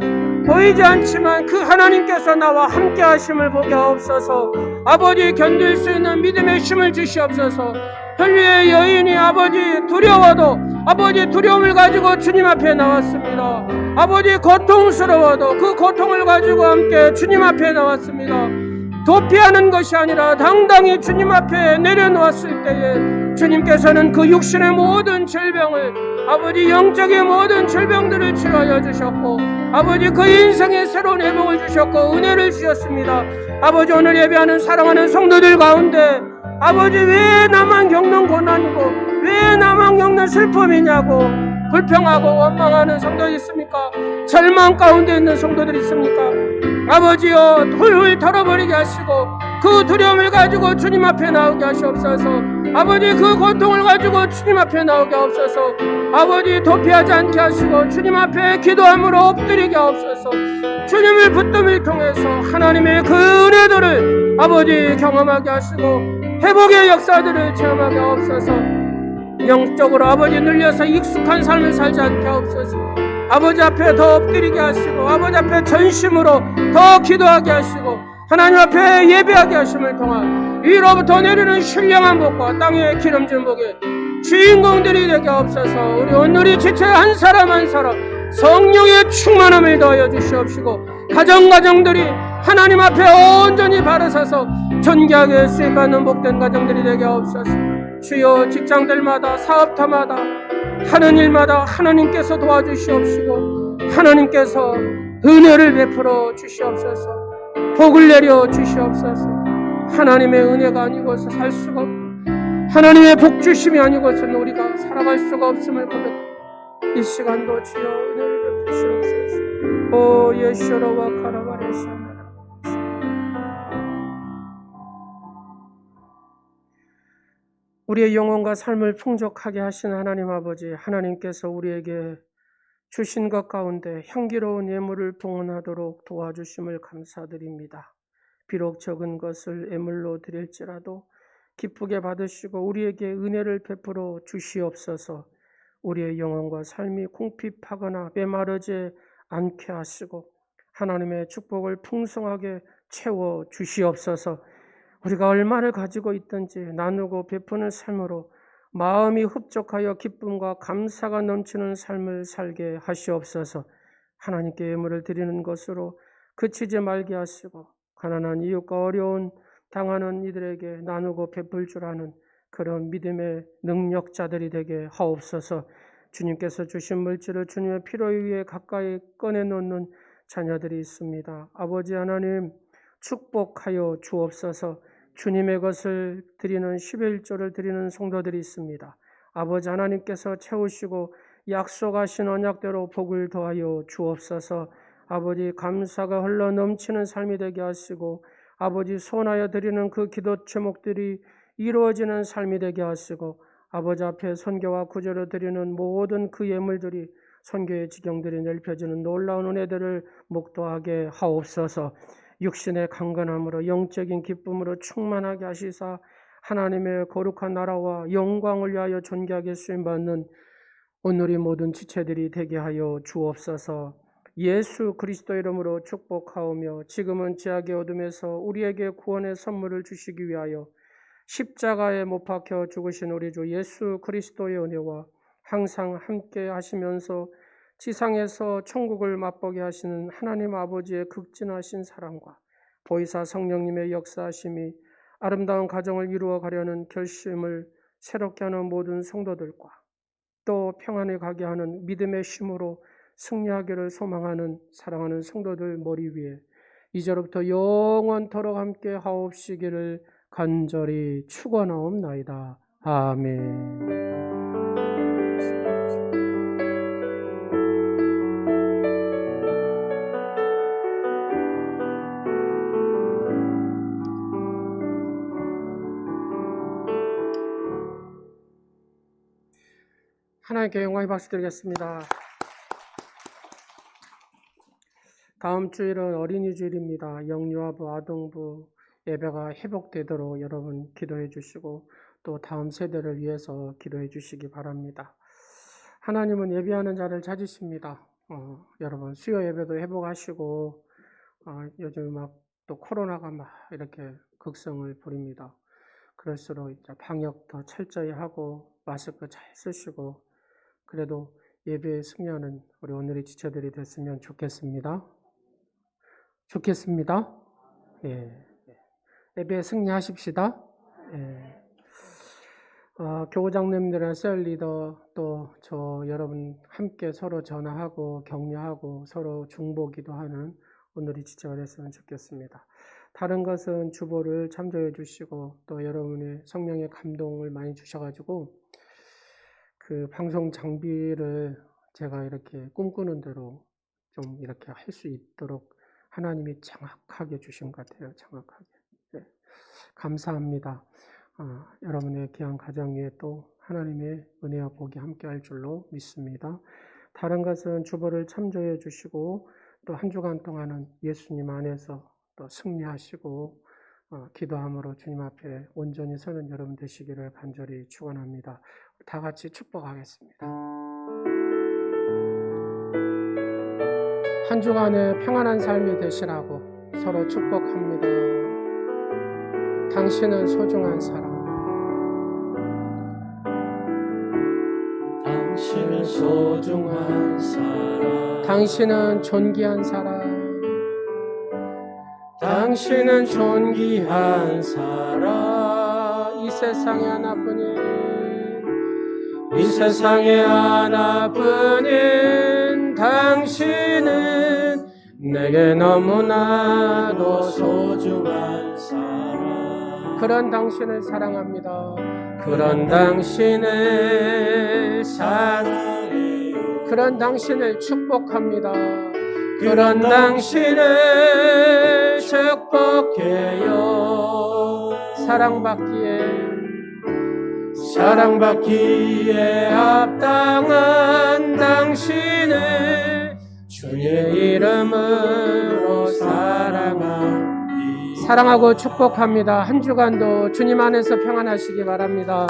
보이지 않지만 그 하나님께서 나와 함께 하심을 보게 하옵소서. 아버지, 견딜 수 있는 믿음의 힘을 주시옵소서. 혈류의 여인이 아버지 두려워도 아버지 두려움을 가지고 주님 앞에 나왔습니다. 아버지 고통스러워도 그 고통을 가지고 함께 주님 앞에 나왔습니다. 도피하는 것이 아니라 당당히 주님 앞에 내려놓았을 때에 주님께서는 그 육신의 모든 질병을 아버지 영적인 모든 질병들을 치료하여 주셨고 아버지 그 인생의 새로운 회복을 주셨고 은혜를 주셨습니다. 아버지, 오늘 예배하는 사랑하는 성도들 가운데 아버지 왜 나만 겪는 고난이고 왜 나만 겪는 슬픔이냐고 불평하고 원망하는 성도 있습니까? 절망 가운데 있는 성도들 있습니까? 아버지여, 훌훌 털어버리게 하시고 그 두려움을 가지고 주님 앞에 나오게 하시옵소서. 아버지, 그 고통을 가지고 주님 앞에 나오게 하옵소서. 아버지, 도피하지 않게 하시고 주님 앞에 기도함으로 엎드리게 하옵소서. 주님을 붙듦을 통해서 하나님의 그 은혜들을 아버지 경험하게 하시고 회복의 역사들을 체험하게 하옵소서. 영적으로 아버지 눌려서 익숙한 삶을 살지 않게 하옵소서. 아버지 앞에 더 엎드리게 하시고 아버지 앞에 전심으로 더 기도하게 하시고 하나님 앞에 예배하게 하심을 통한 위로부터 내리는 신령한 복과 땅의 기름진 복의 주인공들이 되게 하옵소서. 우리 오늘이 지체 한 사람 한 사람 성령의 충만함을 더하여 주시옵시고 가정들이 하나님 앞에 온전히 바로 서서 존귀하게 쓰임받는 복된 가정들이 되게 하옵소서. 주여, 직장들마다 사업터마다 하는 일마다 하나님께서 도와주시옵시고 하나님께서 은혜를 베풀어 주시옵소서. 복을 내려 주시옵소서. 하나님의 은혜가 아니고서 살 수가 없고 하나님의 복주심이 아니고서는 우리가 살아갈 수가 없음을 고백합니다. 이 시간도 주여 은혜를 베푸시옵소서. 오 예수로와 카라바레사나라. 우리의 영혼과 삶을 풍족하게 하신 하나님 아버지, 하나님께서 우리에게 주신 것 가운데 향기로운 예물을 봉헌하도록 도와주심을 감사드립니다. 비록 적은 것을 예물로 드릴지라도 기쁘게 받으시고 우리에게 은혜를 베풀어 주시옵소서. 우리의 영혼과 삶이 궁핍하거나 메마르지 않게 하시고 하나님의 축복을 풍성하게 채워 주시옵소서. 우리가 얼마를 가지고 있든지 나누고 베푸는 삶으로 마음이 흡족하여 기쁨과 감사가 넘치는 삶을 살게 하시옵소서. 하나님께 예물을 드리는 것으로 그치지 말게 하시고 가난한 이웃과 어려운 당하는 이들에게 나누고 베풀 줄 아는 그런 믿음의 능력자들이 되게 하옵소서. 주님께서 주신 물질을 주님의 필요 위에 가까이 꺼내놓는 자녀들이 있습니다. 아버지 하나님, 축복하여 주옵소서. 주님의 것을 드리는 11조를 드리는 성도들이 있습니다. 아버지 하나님께서 채우시고 약속하신 언약대로 복을 더하여 주옵소서. 아버지, 감사가 흘러 넘치는 삶이 되게 하시고 아버지, 소원하여 드리는 그 기도 제목들이 이루어지는 삶이 되게 하시고 아버지 앞에 선교와 구제로 드리는 모든 그 예물들이 선교의 지경들이 넓혀지는 놀라운 은혜들을 목도하게 하옵소서. 육신의 강건함으로 영적인 기쁨으로 충만하게 하시사 하나님의 거룩한 나라와 영광을 위하여 존귀하게 쓰임받는 오늘의 모든 지체들이 되게 하여 주옵소서. 예수 그리스도 이름으로 축복하오며 지금은 죄악의 어둠에서 우리에게 구원의 선물을 주시기 위하여 십자가에 못 박혀 죽으신 우리 주 예수 그리스도의 은혜와 항상 함께 하시면서 지상에서 천국을 맛보게 하시는 하나님 아버지의 극진하신 사랑과 보이사 성령님의 역사하심이 아름다운 가정을 이루어 가려는 결심을 새롭게 하는 모든 성도들과 또 평안에 가게 하는 믿음의 힘으로 승리하기를 소망하는 사랑하는 성도들 머리 위에 이제로부터 영원토록 함께 하옵시기를 간절히 축원하옵나이다. 아멘. 하나님께 영광의 박수 드리겠습니다. 다음 주일은 어린이 주일입니다. 영유아부, 아동부 예배가 회복되도록 여러분 기도해 주시고 또 다음 세대를 위해서 기도해 주시기 바랍니다. 하나님은 예배하는 자를 찾으십니다. 여러분 수요 예배도 회복하시고 요즘 막 또 코로나가 막 이렇게 극성을 부립니다. 그럴수록 이제 방역 더 철저히 하고 마스크 잘 쓰시고 그래도 예배에 승리하는 우리 오늘의 지체들이 됐으면 좋겠습니다. 좋겠습니다. 예. 예배에 승리하십시다. 예. 교우장님들이나 셀리더 또 저 여러분 함께 서로 전화하고 격려하고 서로 중보기도 하는 오늘의 지체가 됐으면 좋겠습니다. 다른 것은 주보를 참조해 주시고 또 여러분의 성령의 감동을 많이 주셔가지고 그 방송 장비를 제가 이렇게 꿈꾸는 대로 좀 이렇게 할 수 있도록 하나님이 정확하게 주신 것 같아요. 정확하게. 네. 감사합니다. 여러분의 귀한 가정 위에 또 하나님의 은혜와 복이 함께 할 줄로 믿습니다. 다른 것은 주보를 참조해 주시고 또 한 주간 동안은 예수님 안에서 또 승리하시고 기도함으로 주님 앞에 온전히 서는 여러분 되시기를 간절히 축원합니다. 다 같이 축복하겠습니다. 한 주간의 평안한 삶이 되시라고 서로 축복합니다. 당신은 소중한 사람. 당신은 소중한 사람. 당신은 존귀한 사람. 당신은 존귀한 사람. 이 세상에 하나뿐인 이 세상에 하나뿐인 당신은 내게 너무나도 소중한 사람. 그런 당신을 사랑합니다. 그런 당신을 사랑해요. 그런 당신을 축복합니다. 그런 당신을 축복해요. 사랑받기에 합당한 당신을 주의 이름으로 사랑하고 축복합니다. 한 주간도 주님 안에서 평안하시기 바랍니다.